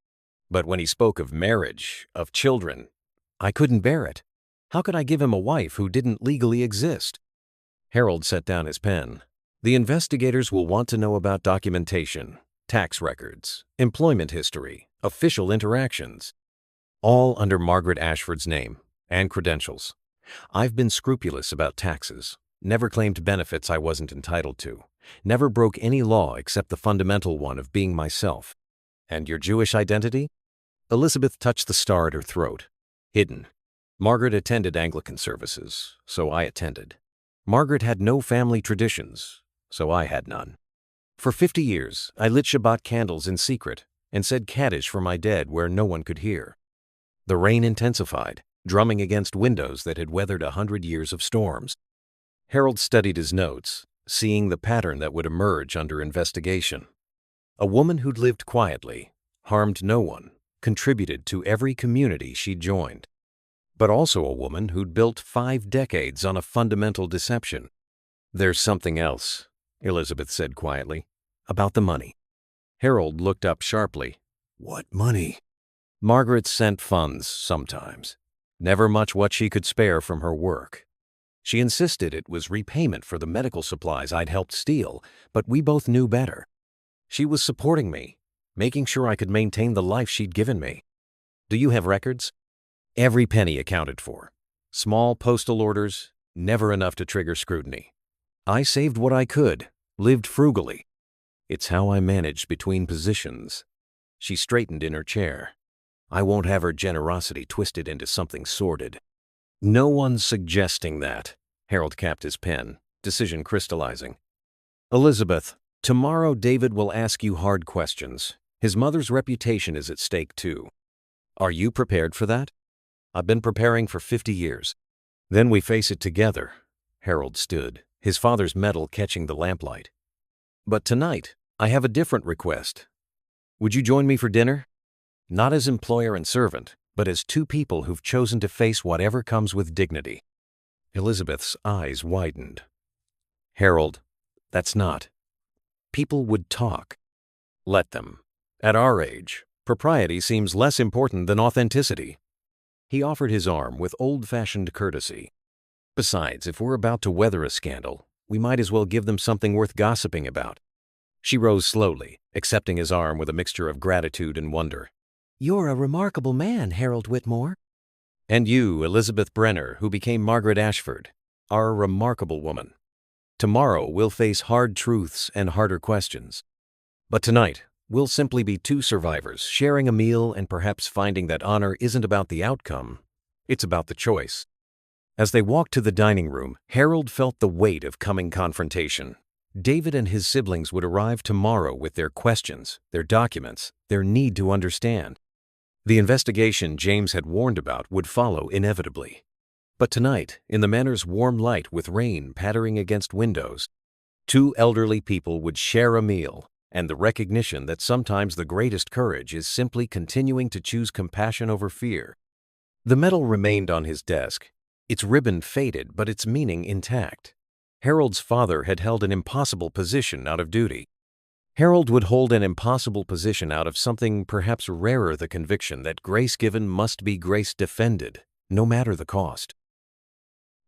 But when he spoke of marriage, of children, I couldn't bear it. How could I give him a wife who didn't legally exist? Harold set down his pen. The investigators will want to know about documentation, tax records, employment history, official interactions, all under Margaret Ashford's name and credentials. I've been scrupulous about taxes, never claimed benefits I wasn't entitled to, never broke any law except the fundamental one of being myself. And your Jewish identity? Elizabeth touched the star at her throat. Hidden. Margaret attended Anglican services, so I attended. Margaret had no family traditions, so I had none. For 50 years, I lit Shabbat candles in secret and said Kaddish for my dead where no one could hear. The rain intensified, drumming against windows that had weathered 100 years of storms. Harold studied his notes, seeing the pattern that would emerge under investigation. A woman who'd lived quietly, harmed no one, contributed to every community she'd joined. But also a woman who'd built 5 decades on a fundamental deception. There's something else, Elizabeth said quietly, about the money. Harold looked up sharply. What money? Margaret sent funds sometimes. Never much what she could spare from her work. She insisted it was repayment for the medical supplies I'd helped steal, but we both knew better. She was supporting me, making sure I could maintain the life she'd given me. Do you have records? Every penny accounted for. Small postal orders, never enough to trigger scrutiny. I saved what I could, lived frugally. It's how I managed between positions. She straightened in her chair. I won't have her generosity twisted into something sordid. No one's suggesting that. Harold capped his pen, decision crystallizing. Elizabeth, tomorrow David will ask you hard questions. His mother's reputation is at stake too. Are you prepared for that? I've been preparing for 50 years. Then we face it together. Harold stood, his father's medal catching the lamplight. But tonight, I have a different request. Would you join me for dinner? Not as employer and servant, but as two people who've chosen to face whatever comes with dignity. Elizabeth's eyes widened. Harold, that's not. People would talk. Let them. At our age, propriety seems less important than authenticity. He offered his arm with old-fashioned courtesy. Besides, if we're about to weather a scandal, we might as well give them something worth gossiping about. She rose slowly, accepting his arm with a mixture of gratitude and wonder. You're a remarkable man, Harold Whitmore. And you, Elizabeth Brenner, who became Margaret Ashford, are a remarkable woman. Tomorrow we'll face hard truths and harder questions. But tonight, we'll simply be two survivors sharing a meal and perhaps finding that honor isn't about the outcome, it's about the choice. As they walked to the dining room, Harold felt the weight of coming confrontation. David and his siblings would arrive tomorrow with their questions, their documents, their need to understand. The investigation James had warned about would follow inevitably. But tonight, in the manor's warm light with rain pattering against windows, two elderly people would share a meal, and the recognition that sometimes the greatest courage is simply continuing to choose compassion over fear. The medal remained on his desk, its ribbon faded but its meaning intact. Harold's father had held an impossible position out of duty. Harold would hold an impossible position out of something perhaps rarer, the conviction that grace given must be grace defended, no matter the cost.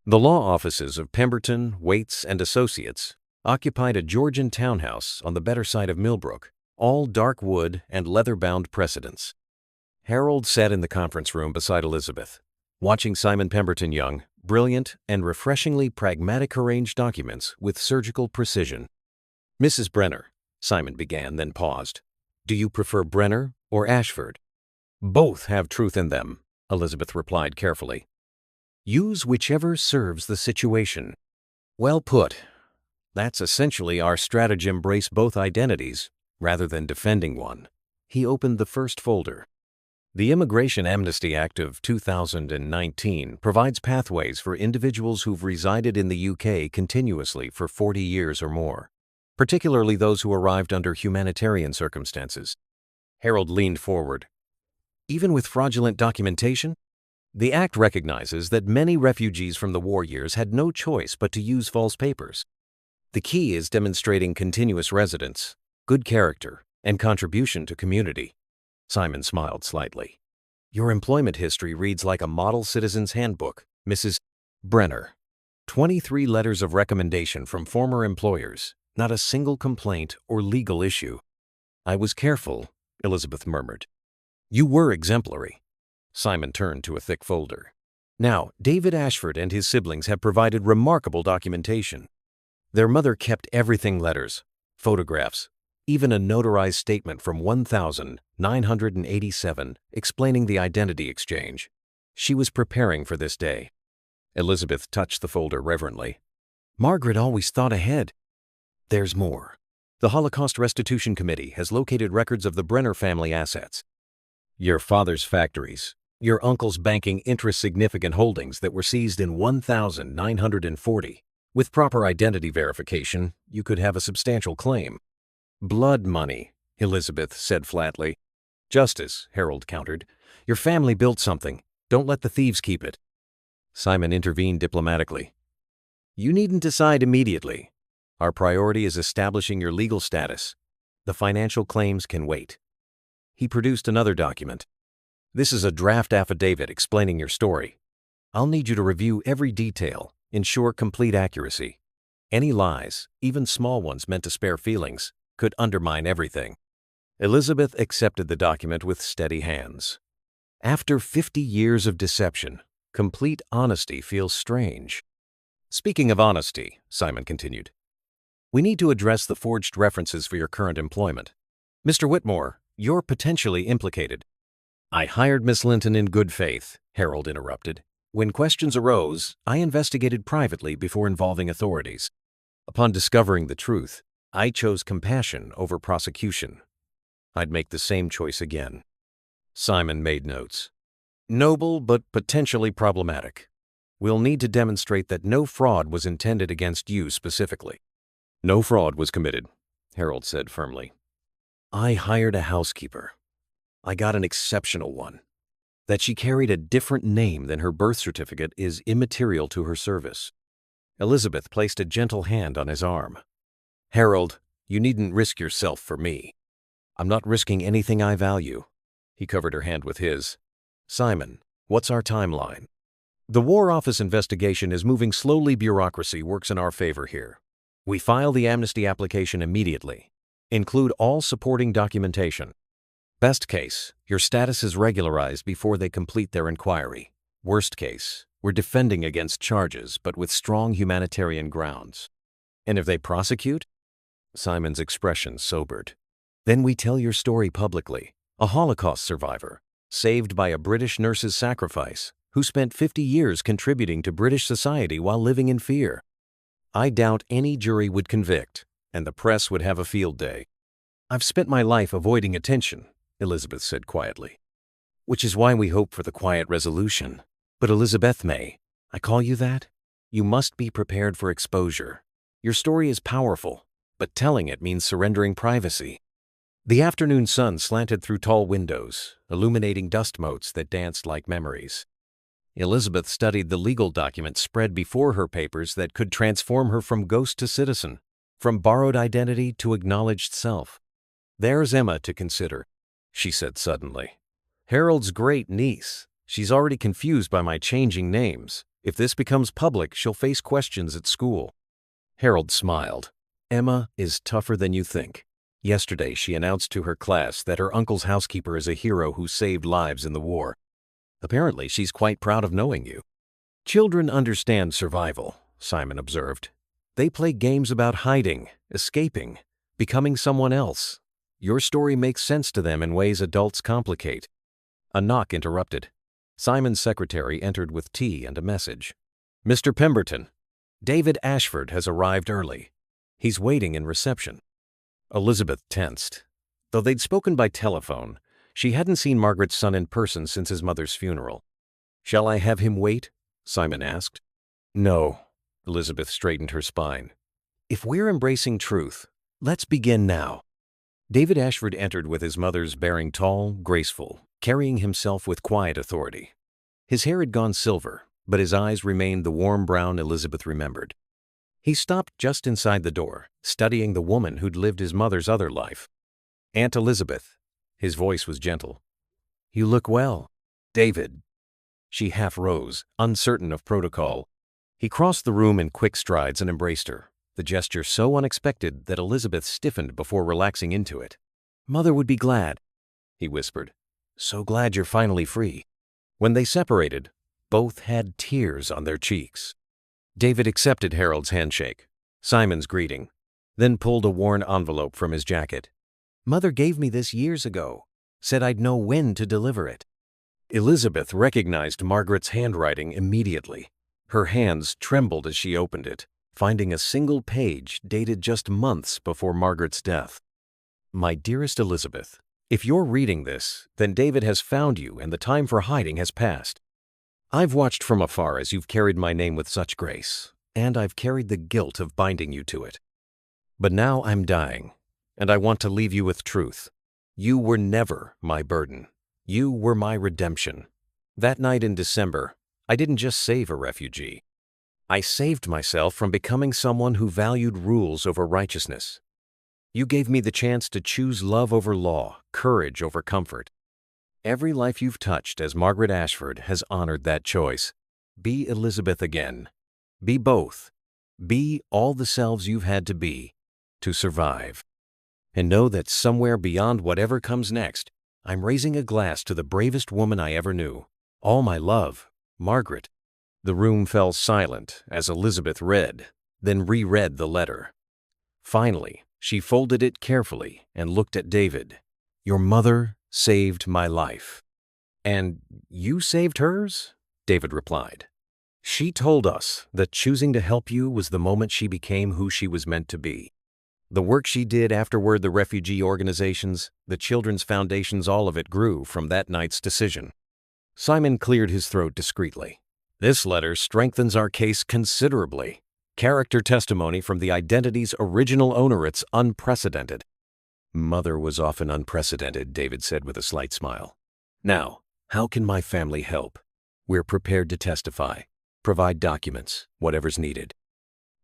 The law offices of Pemberton, Waits, and Associates occupied a Georgian townhouse on the better side of Millbrook, all dark wood and leather-bound precedents. Harold sat in the conference room beside Elizabeth, watching Simon Pemberton Young, brilliant and refreshingly pragmatic, arrange documents with surgical precision. Mrs. Brenner, Simon began, then paused. Do you prefer Brenner or Ashford? Both have truth in them, Elizabeth replied carefully. Use whichever serves the situation. Well put. That's essentially our strategy: embrace both identities rather than defending one. He opened the first folder. The Immigration Amnesty Act of 2019 provides pathways for individuals who've resided in the UK continuously for 40 years or more, particularly those who arrived under humanitarian circumstances. Harold leaned forward. Even with fraudulent documentation? The Act recognizes that many refugees from the war years had no choice but to use false papers. The key is demonstrating continuous residence, good character, and contribution to community. Simon smiled slightly. Your employment history reads like a model citizen's handbook, Mrs. Brenner. 23 letters of recommendation from former employers, not a single complaint or legal issue. I was careful, Elizabeth murmured. You were exemplary. Simon turned to a thick folder. Now, David Ashford and his siblings have provided remarkable documentation. Their mother kept everything: letters, photographs, even a notarized statement from 1987 explaining the identity exchange. She was preparing for this day. Elizabeth touched the folder reverently. Margaret always thought ahead. There's more. The Holocaust Restitution Committee has located records of the Brenner family assets. Your father's factories, your uncle's banking interest-significant holdings that were seized in 1940. With proper identity verification, you could have a substantial claim. Blood money, Elizabeth said flatly. Justice, Harold countered. Your family built something. Don't let the thieves keep it. Simon intervened diplomatically. You needn't decide immediately. Our priority is establishing your legal status. The financial claims can wait. He produced another document. This is a draft affidavit explaining your story. I'll need you to review every detail, ensure complete accuracy. Any lies, even small ones meant to spare feelings, could undermine everything. Elizabeth accepted the document with steady hands. After 50 years of deception, complete honesty feels strange. Speaking of honesty, Simon continued, we need to address the forged references for your current employment. Mr. Whitmore, you're potentially implicated. I hired Miss Linton in good faith, Harold interrupted. When questions arose, I investigated privately before involving authorities. Upon discovering the truth, I chose compassion over prosecution. I'd make the same choice again. Simon made notes. Noble but potentially problematic. We'll need to demonstrate that no fraud was intended against you specifically. No fraud was committed, Harold said firmly. I hired a housekeeper. I got an exceptional one. That she carried a different name than her birth certificate is immaterial to her service. Elizabeth placed a gentle hand on his arm. Harold, you needn't risk yourself for me. I'm not risking anything I value. He covered her hand with his. Simon, what's our timeline? The War Office investigation is moving slowly. Bureaucracy works in our favor here. We file the amnesty application immediately. Include all supporting documentation. Best case, your status is regularized before they complete their inquiry. Worst case, we're defending against charges but with strong humanitarian grounds. And if they prosecute? Simon's expression sobered. Then we tell your story publicly. A Holocaust survivor, saved by a British nurse's sacrifice, who spent 50 years contributing to British society while living in fear. I doubt any jury would convict, and the press would have a field day. I've spent my life avoiding attention, Elizabeth said quietly. Which is why we hope for the quiet resolution. But Elizabeth May, I call you that? You must be prepared for exposure. Your story is powerful, but telling it means surrendering privacy. The afternoon sun slanted through tall windows, illuminating dust motes that danced like memories. Elizabeth studied the legal documents spread before her, papers that could transform her from ghost to citizen, from borrowed identity to acknowledged self. There's Emma to consider, she said suddenly. Harold's great niece. She's already confused by my changing names. If this becomes public, she'll face questions at school. Harold smiled. Emma is tougher than you think. Yesterday, she announced to her class that her uncle's housekeeper is a hero who saved lives in the war. Apparently, she's quite proud of knowing you. Children understand survival, Simon observed. They play games about hiding, escaping, becoming someone else. Your story makes sense to them in ways adults complicate. A knock interrupted. Simon's secretary entered with tea and a message. Mr. Pemberton, David Ashford has arrived early. He's waiting in reception. Elizabeth tensed. Though they'd spoken by telephone, She hadn't seen Margaret's son in person since his mother's funeral. "Shall I have him wait?" Simon asked. "No." Elizabeth straightened her spine. "If we're embracing truth, let's begin now." David Ashford entered with his mother's bearing tall, graceful, carrying himself with quiet authority. His hair had gone silver, but his eyes remained the warm brown Elizabeth remembered. He stopped just inside the door, studying the woman who'd lived his mother's other life. "Aunt Elizabeth." His voice was gentle. "You look well, David." She half rose, uncertain of protocol. He crossed the room in quick strides and embraced her, the gesture so unexpected that Elizabeth stiffened before relaxing into it. "Mother would be glad," he whispered. "So glad you're finally free." When they separated, both had tears on their cheeks. David accepted Harold's handshake, Simon's greeting, then pulled a worn envelope from his jacket. "Mother gave me this years ago, said I'd know when to deliver it." Elizabeth recognized Margaret's handwriting immediately. Her hands trembled as she opened it, finding a single page dated just months before Margaret's death. "My dearest Elizabeth, if you're reading this, then David has found you and the time for hiding has passed. I've watched from afar as you've carried my name with such grace, and I've carried the guilt of binding you to it. But now I'm dying, and I want to leave you with truth. You were never my burden. You were my redemption. That night in December, I didn't just save a refugee. I saved myself from becoming someone who valued rules over righteousness. You gave me the chance to choose love over law, courage over comfort. Every life you've touched as Margaret Ashford has honored that choice. Be Elizabeth again. Be both. Be all the selves you've had to be, to survive. And know that somewhere beyond whatever comes next, I'm raising a glass to the bravest woman I ever knew. All my love, Margaret." The room fell silent as Elizabeth read, then reread the letter. Finally, she folded it carefully and looked at David. "Your mother saved my life." "And you saved hers?" David replied. "She told us that choosing to help you was the moment she became who she was meant to be. The work she did afterward, the refugee organizations, the children's foundations, all of it grew from that night's decision." Simon cleared his throat discreetly. "This letter strengthens our case considerably. Character testimony from the identity's original owner. It's unprecedented." "Mother was often unprecedented," David said with a slight smile. "Now, how can my family help? We're prepared to testify, provide documents, whatever's needed."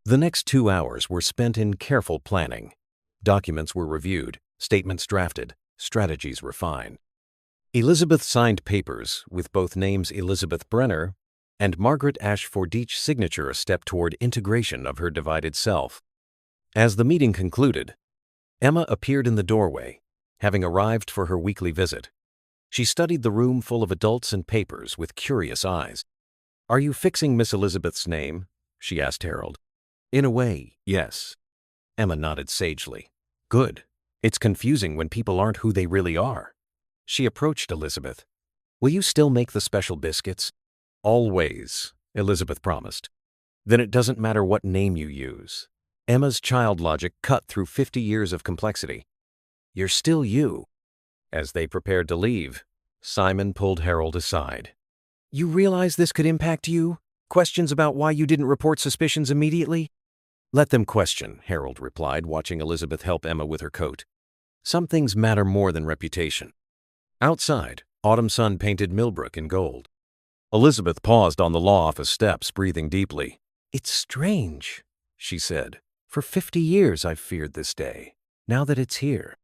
The next 2 hours were spent in careful planning. Documents were reviewed, statements drafted, strategies refined. Elizabeth signed papers with both names Elizabeth Brenner and Margaret Ashford, each signature a step toward integration of her divided self. As the meeting concluded, Emma appeared in the doorway, having arrived for her weekly visit. She studied the room full of adults and papers with curious eyes. "Are you fixing Miss Elizabeth's name?" she asked Harold. "In a way, yes." Emma nodded sagely. "Good. It's confusing when people aren't who they really are." She approached Elizabeth. "Will you still make the special biscuits?" "Always," Elizabeth promised. "Then it doesn't matter what name you use." Emma's child logic cut through 50 years of complexity. "You're still you." As they prepared to leave, Simon pulled Harold aside. "You realize this could impact you? Questions about why you didn't report suspicions immediately?" "Let them question," Harold replied, watching Elizabeth help Emma with her coat. "Some things matter more than reputation." Outside, autumn sun painted Millbrook in gold. Elizabeth paused on the law office steps, breathing deeply. "It's strange," she said. "For 50 years I've feared this day. Now that it's here."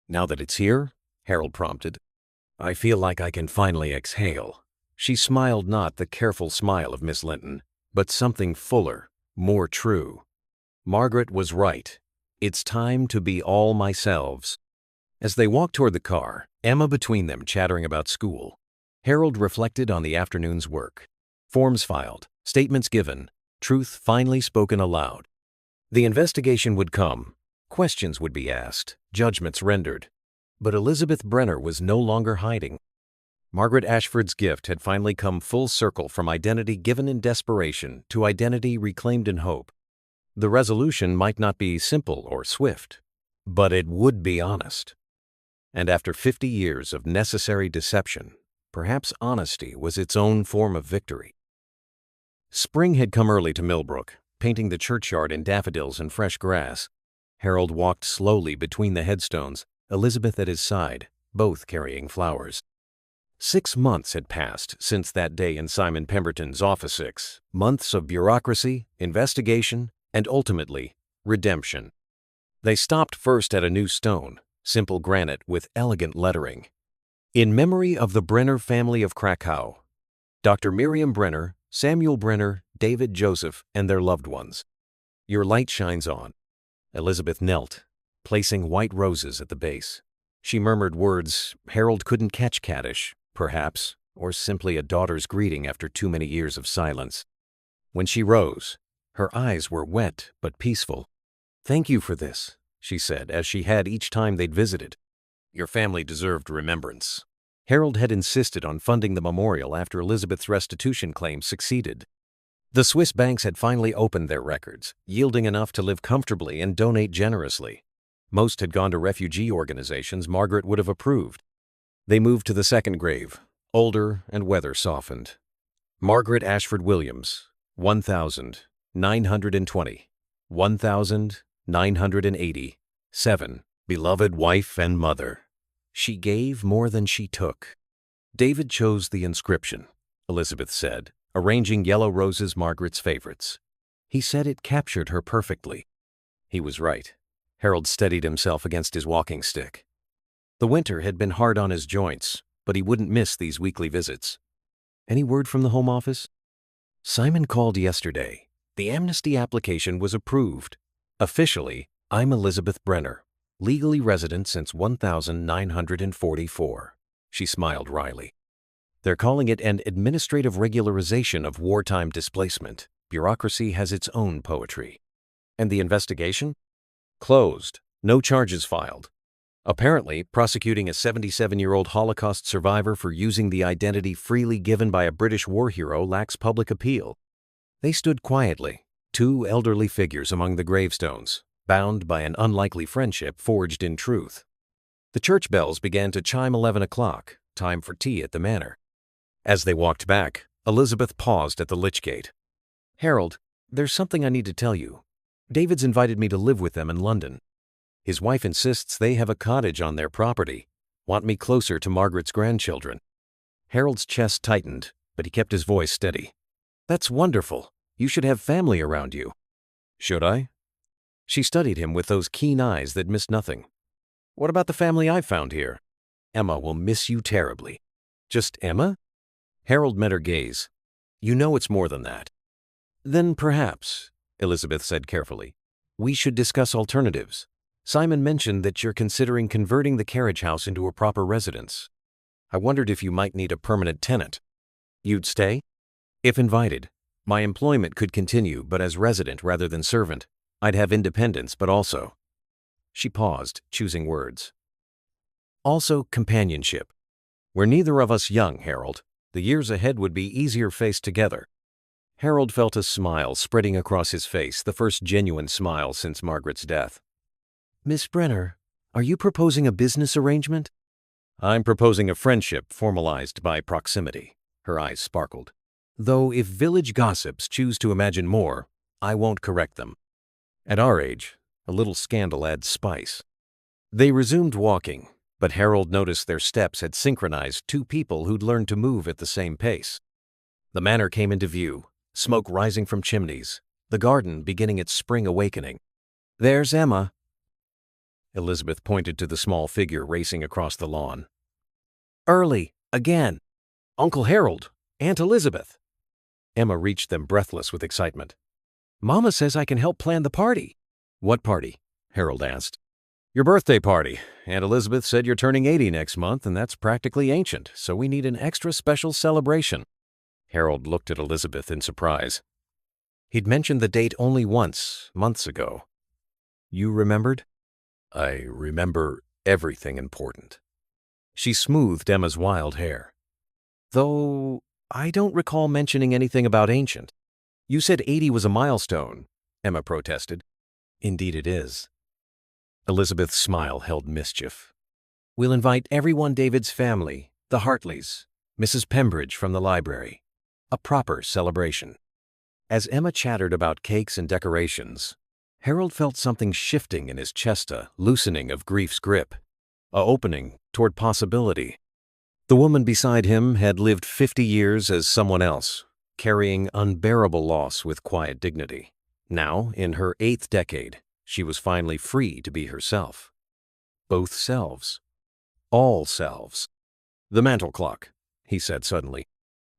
"Now that it's here?" Harold prompted. "I feel like I can finally exhale." She smiled, not the careful smile of Miss Linton, but something fuller, more true. Margaret was right. It's time to be all myselves. As they walked toward the car, Emma between them chattering about school, Harold reflected on the afternoon's work. Forms filed, statements given, truth finally spoken aloud. The investigation would come, questions would be asked, judgments rendered. But Elizabeth Brenner was no longer hiding. Margaret Ashford's gift had finally come full circle from identity given in desperation to identity reclaimed in hope. The resolution might not be simple or swift, but it would be honest. And after 50 years of necessary deception, perhaps honesty was its own form of victory. Spring had come early to Millbrook, painting the churchyard in daffodils and fresh grass. Harold walked slowly between the headstones, Elizabeth at his side, both carrying flowers. 6 months had passed since that day in Simon Pemberton's office. 6 months of bureaucracy, investigation, and ultimately, redemption. They stopped first at a new stone, simple granite with elegant lettering. In memory of the Brenner family of Krakow, Dr. Miriam Brenner, Samuel Brenner, David Joseph, and their loved ones. Your light shines on. Elizabeth knelt, placing white roses at the base. She murmured words Harold couldn't catch, caddish, perhaps, or simply a daughter's greeting after too many years of silence. When she rose, her eyes were wet but peaceful. "Thank you for this," she said, as she had each time they'd visited. "Your family deserved remembrance." Harold had insisted on funding the memorial after Elizabeth's restitution claim succeeded. The Swiss banks had finally opened their records, yielding enough to live comfortably and donate generously. Most had gone to refugee organizations Margaret would have approved. They moved to the second grave, older and weather-softened. Margaret Ashford Williams, 1,920, 1,980, 7, beloved wife and mother. She gave more than she took. David chose the inscription, Elizabeth said, arranging yellow roses, Margaret's favorites. He said it captured her perfectly. He was right. Harold steadied himself against his walking stick. The winter had been hard on his joints, but he wouldn't miss these weekly visits. Any word from the Home Office? Simon called yesterday. The amnesty application was approved. Officially, I'm Elizabeth Brenner, legally resident since 1944. She smiled wryly. They're calling it an administrative regularization of wartime displacement. Bureaucracy has its own poetry. And the investigation? Closed. No charges filed. Apparently, prosecuting a 77-year-old Holocaust survivor for using the identity freely given by a British war hero lacks public appeal. They stood quietly, two elderly figures among the gravestones, bound by an unlikely friendship forged in truth. The church bells began to chime 11 o'clock, time for tea at the manor. As they walked back, Elizabeth paused at the lich gate. "Harold, there's something I need to tell you. David's invited me to live with them in London. His wife insists they have a cottage on their property, want me closer to Margaret's grandchildren." Harold's chest tightened, but he kept his voice steady. "That's wonderful. You should have family around you." "Should I?" She studied him with those keen eyes that missed nothing. "What about the family I've found here? Emma will miss you terribly." "Just Emma?" Harold met her gaze. "You know it's more than that." "Then perhaps," Elizabeth said carefully, "we should discuss alternatives. Simon mentioned that you're considering converting the carriage house into a proper residence. I wondered if you might need a permanent tenant. You'd stay? If invited. My employment could continue, but as resident rather than servant. I'd have independence, but also—" She paused, choosing words. "Also companionship. We're neither of us young, Harold. The years ahead would be easier faced together." Harold felt a smile spreading across his face, the first genuine smile since Margaret's death. "Miss Brenner, are you proposing a business arrangement?" "I'm proposing a friendship formalized by proximity." Her eyes sparkled. "Though if village gossips choose to imagine more, I won't correct them. At our age, a little scandal adds spice." They resumed walking, but Harold noticed their steps had synchronized two people who'd learned to move at the same pace. The manor came into view, smoke rising from chimneys, the garden beginning its spring awakening. "There's Emma." Elizabeth pointed to the small figure racing across the lawn. "Early, again. Uncle Harold, Aunt Elizabeth." Emma reached them breathless with excitement. "Mama says I can help plan the party." "What party?" Harold asked. "Your birthday party. Aunt Elizabeth said you're turning 80 next month, and that's practically ancient, so we need an extra special celebration." Harold looked at Elizabeth in surprise. He'd mentioned the date only once, months ago. "You remembered?" "I remember everything important." She smoothed Emma's wild hair. "Though I don't recall mentioning anything about ancient." "You said 80 was a milestone," Emma protested. "Indeed it is." Elizabeth's smile held mischief. We'll invite everyone David's family, the Hartleys, Mrs. Pembridge from the library. A proper celebration. As Emma chattered about cakes and decorations, Harold felt something shifting in his chest, a loosening of grief's grip, a opening toward possibility. The woman beside him had lived 50 years as someone else, carrying unbearable loss with quiet dignity. Now, in her 8th decade, she was finally free to be herself. Both selves. All selves. "The mantel clock," he said suddenly.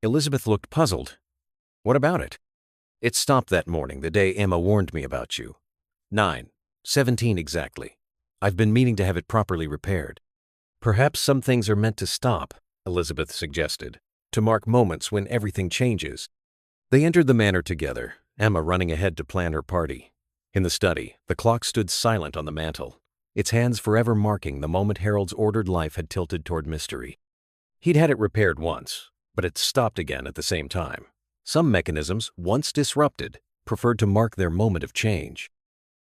Elizabeth looked puzzled. "What about it?" "It stopped that morning, the day Emma warned me about you. 9:17 exactly. I've been meaning to have it properly repaired." "Perhaps some things are meant to stop," Elizabeth suggested, "to mark moments when everything changes." They entered the manor together, Emma running ahead to plan her party. In the study, the clock stood silent on the mantel, its hands forever marking the moment Harold's ordered life had tilted toward mystery. He'd had it repaired once, but it stopped again at the same time. Some mechanisms, once disrupted, preferred to mark their moment of change.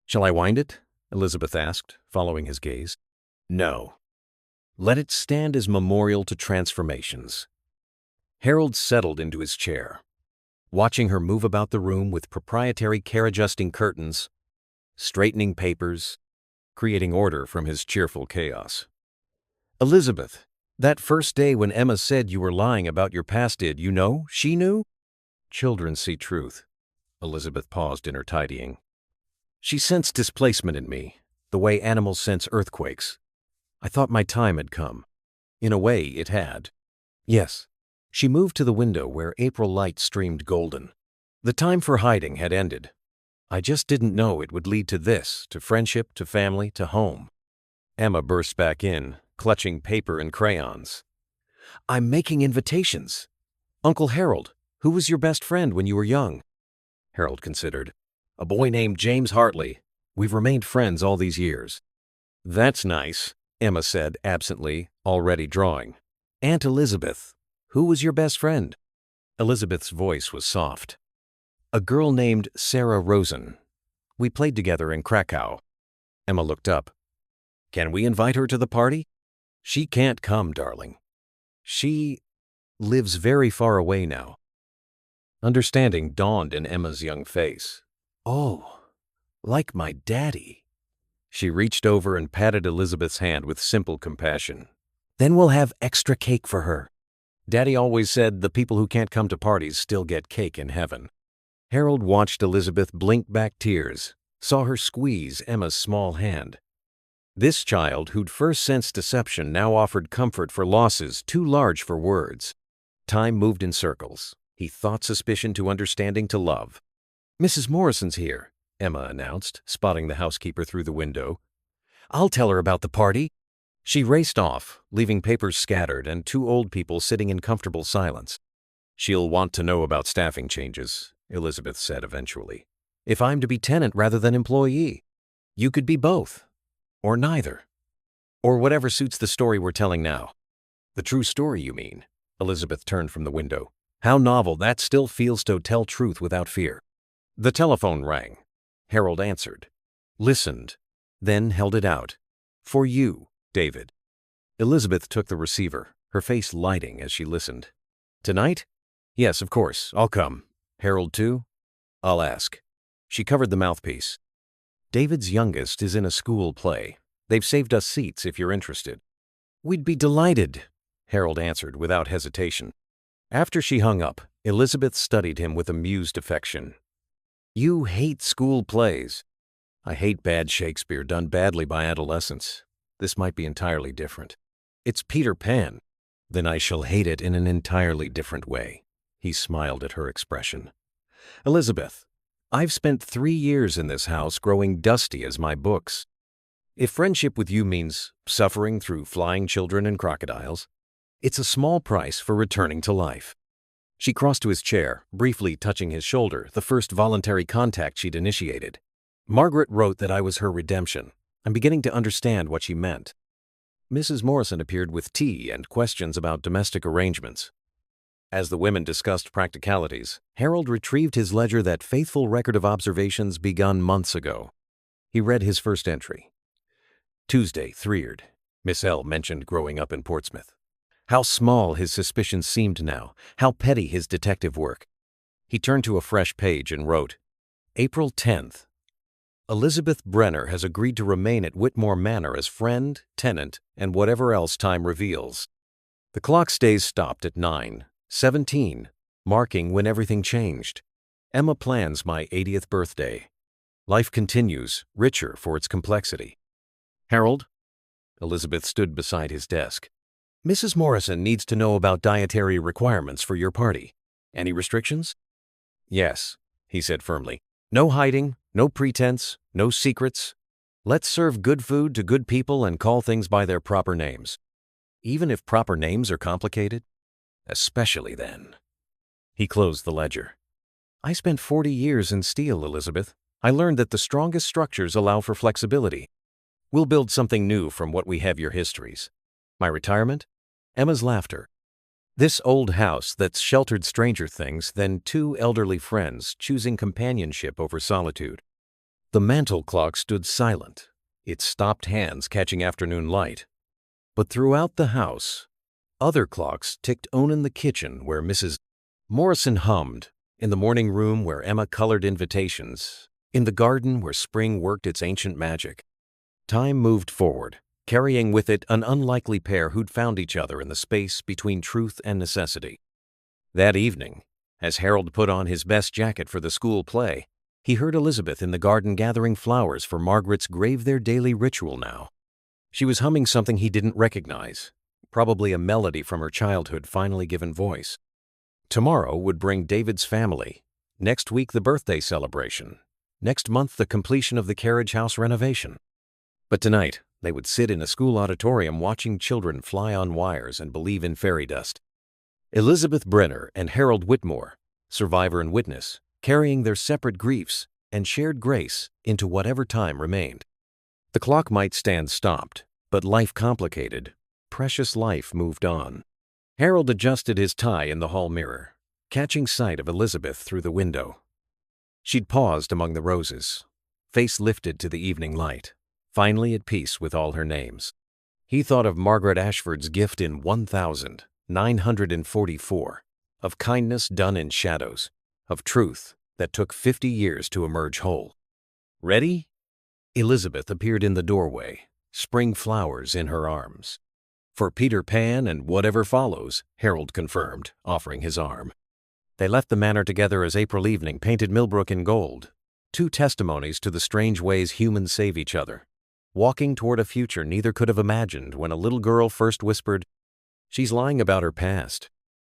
"Shall I wind it?" Elizabeth asked, following his gaze. "No. Let it stand as memorial to transformations." Harold settled into his chair, watching her move about the room with proprietary care-adjusting curtains, straightening papers, creating order from his cheerful chaos. "Elizabeth, that first day when Emma said you were lying about your past, did you know she knew?" "Children see truth." Elizabeth paused in her tidying. "She sensed displacement in me, the way animals sense earthquakes. I thought my time had come. In a way, it had." "Yes." She moved to the window where April light streamed golden. "The time for hiding had ended. I just didn't know it would lead to this, to friendship, to family, to home." Emma burst back in, clutching paper and crayons. "I'm making invitations. Uncle Harold, who was your best friend when you were young?" Harold considered. "A boy named James Hartley. We've remained friends all these years." "That's nice," Emma said absently, already drawing. "Aunt Elizabeth, who was your best friend?" Elizabeth's voice was soft. "A girl named Sarah Rosen. We played together in Krakow." Emma looked up. "Can we invite her to the party?" "She can't come, darling. She lives very far away now." Understanding dawned in Emma's young face. "Oh, like my daddy." She reached over and patted Elizabeth's hand with simple compassion. "Then we'll have extra cake for her. Daddy always said the people who can't come to parties still get cake in heaven." Harold watched Elizabeth blink back tears, saw her squeeze Emma's small hand. This child, who'd first sensed deception, now offered comfort for losses too large for words. Time moved in circles. He thought suspicion to understanding to love. "Mrs. Morrison's here," Emma announced, spotting the housekeeper through the window. "I'll tell her about the party." She raced off, leaving papers scattered and 2 old people sitting in comfortable silence. "She'll want to know about staffing changes," Elizabeth said eventually. "If I'm to be tenant rather than employee, you could be both. Or neither. Or whatever suits the story we're telling now." "The true story, you mean?" Elizabeth turned from the window. "How novel that still feels to tell truth without fear." The telephone rang. Harold answered, listened, then held it out. "For you, David." Elizabeth took the receiver, her face lighting as she listened. "Tonight?" "Yes, of course, I'll come. Harold too?" "I'll ask." She covered the mouthpiece. "David's youngest is in a school play. They've saved us seats if you're interested." "We'd be delighted," Harold answered without hesitation. After she hung up, Elizabeth studied him with amused affection. "You hate school plays." "I hate bad Shakespeare done badly by adolescents. This might be entirely different." "It's Peter Pan." "Then I shall hate it in an entirely different way." He smiled at her expression. "Elizabeth, I've spent 3 years in this house growing dusty as my books. If friendship with you means suffering through flying children and crocodiles, it's a small price for returning to life." She crossed to his chair, briefly touching his shoulder, the first voluntary contact she'd initiated. "Margaret wrote that I was her redemption. I'm beginning to understand what she meant." Mrs. Morrison appeared with tea and questions about domestic arrangements. As the women discussed practicalities, Harold retrieved his ledger, that faithful record of observations begun months ago. He read his first entry. "Tuesday, 3rd. Miss L. mentioned growing up in Portsmouth. How small his suspicions seemed now, how petty his detective work. He turned to a fresh page and wrote, April 10th. Elizabeth Brenner has agreed to remain at Whitmore Manor as friend, tenant, and whatever else time reveals. The clock stays stopped at 9:17, marking when everything changed. Emma plans my 80th birthday. Life continues, richer for its complexity. Harold? Elizabeth stood beside his desk. Mrs. Morrison needs to know about dietary requirements for your party. Any restrictions? Yes, he said firmly. No hiding, no pretense, no secrets. Let's serve good food to good people and call things by their proper names. Even if proper names are complicated? Especially then. He closed the ledger. I spent 40 years in steel, Elizabeth. I learned that the strongest structures allow for flexibility. We'll build something new from what we have your histories. My retirement? Emma's laughter. This old house that's sheltered stranger things than two elderly friends choosing companionship over solitude. The mantel clock stood silent, its stopped hands catching afternoon light. But throughout the house, other clocks ticked on in the kitchen where Mrs. Morrison hummed, in the morning room where Emma colored invitations, in the garden where spring worked its ancient magic. Time moved forward, carrying with it an unlikely pair who'd found each other in the space between truth and necessity. That evening, as Harold put on his best jacket for the school play, he heard Elizabeth in the garden gathering flowers for Margaret's grave, their daily ritual now. She was humming something he didn't recognize, probably a melody from her childhood finally given voice. Tomorrow would bring David's family, next week the birthday celebration, next month the completion of the carriage house renovation. But tonight, they would sit in a school auditorium watching children fly on wires and believe in fairy dust. Elizabeth Brenner and Harold Whitmore, survivor and witness, carrying their separate griefs and shared grace into whatever time remained. The clock might stand stopped, but life complicated, precious life moved on. Harold adjusted his tie in the hall mirror, catching sight of Elizabeth through the window. She'd paused among the roses, face lifted to the evening light, finally at peace with all her names. He thought of Margaret Ashford's gift in 1944, of kindness done in shadows, of truth that took 50 years to emerge whole. Ready? Elizabeth appeared in the doorway, spring flowers in her arms. For Peter Pan and whatever follows, Harold confirmed, offering his arm. They left the manor together as April evening painted Millbrook in gold, two testimonies to the strange ways humans save each other, walking toward a future neither could have imagined when a little girl first whispered, "She's lying about her past."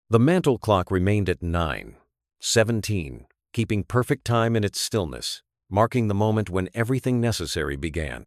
The mantel clock remained at 9:17, keeping perfect time in its stillness, marking the moment when everything necessary began.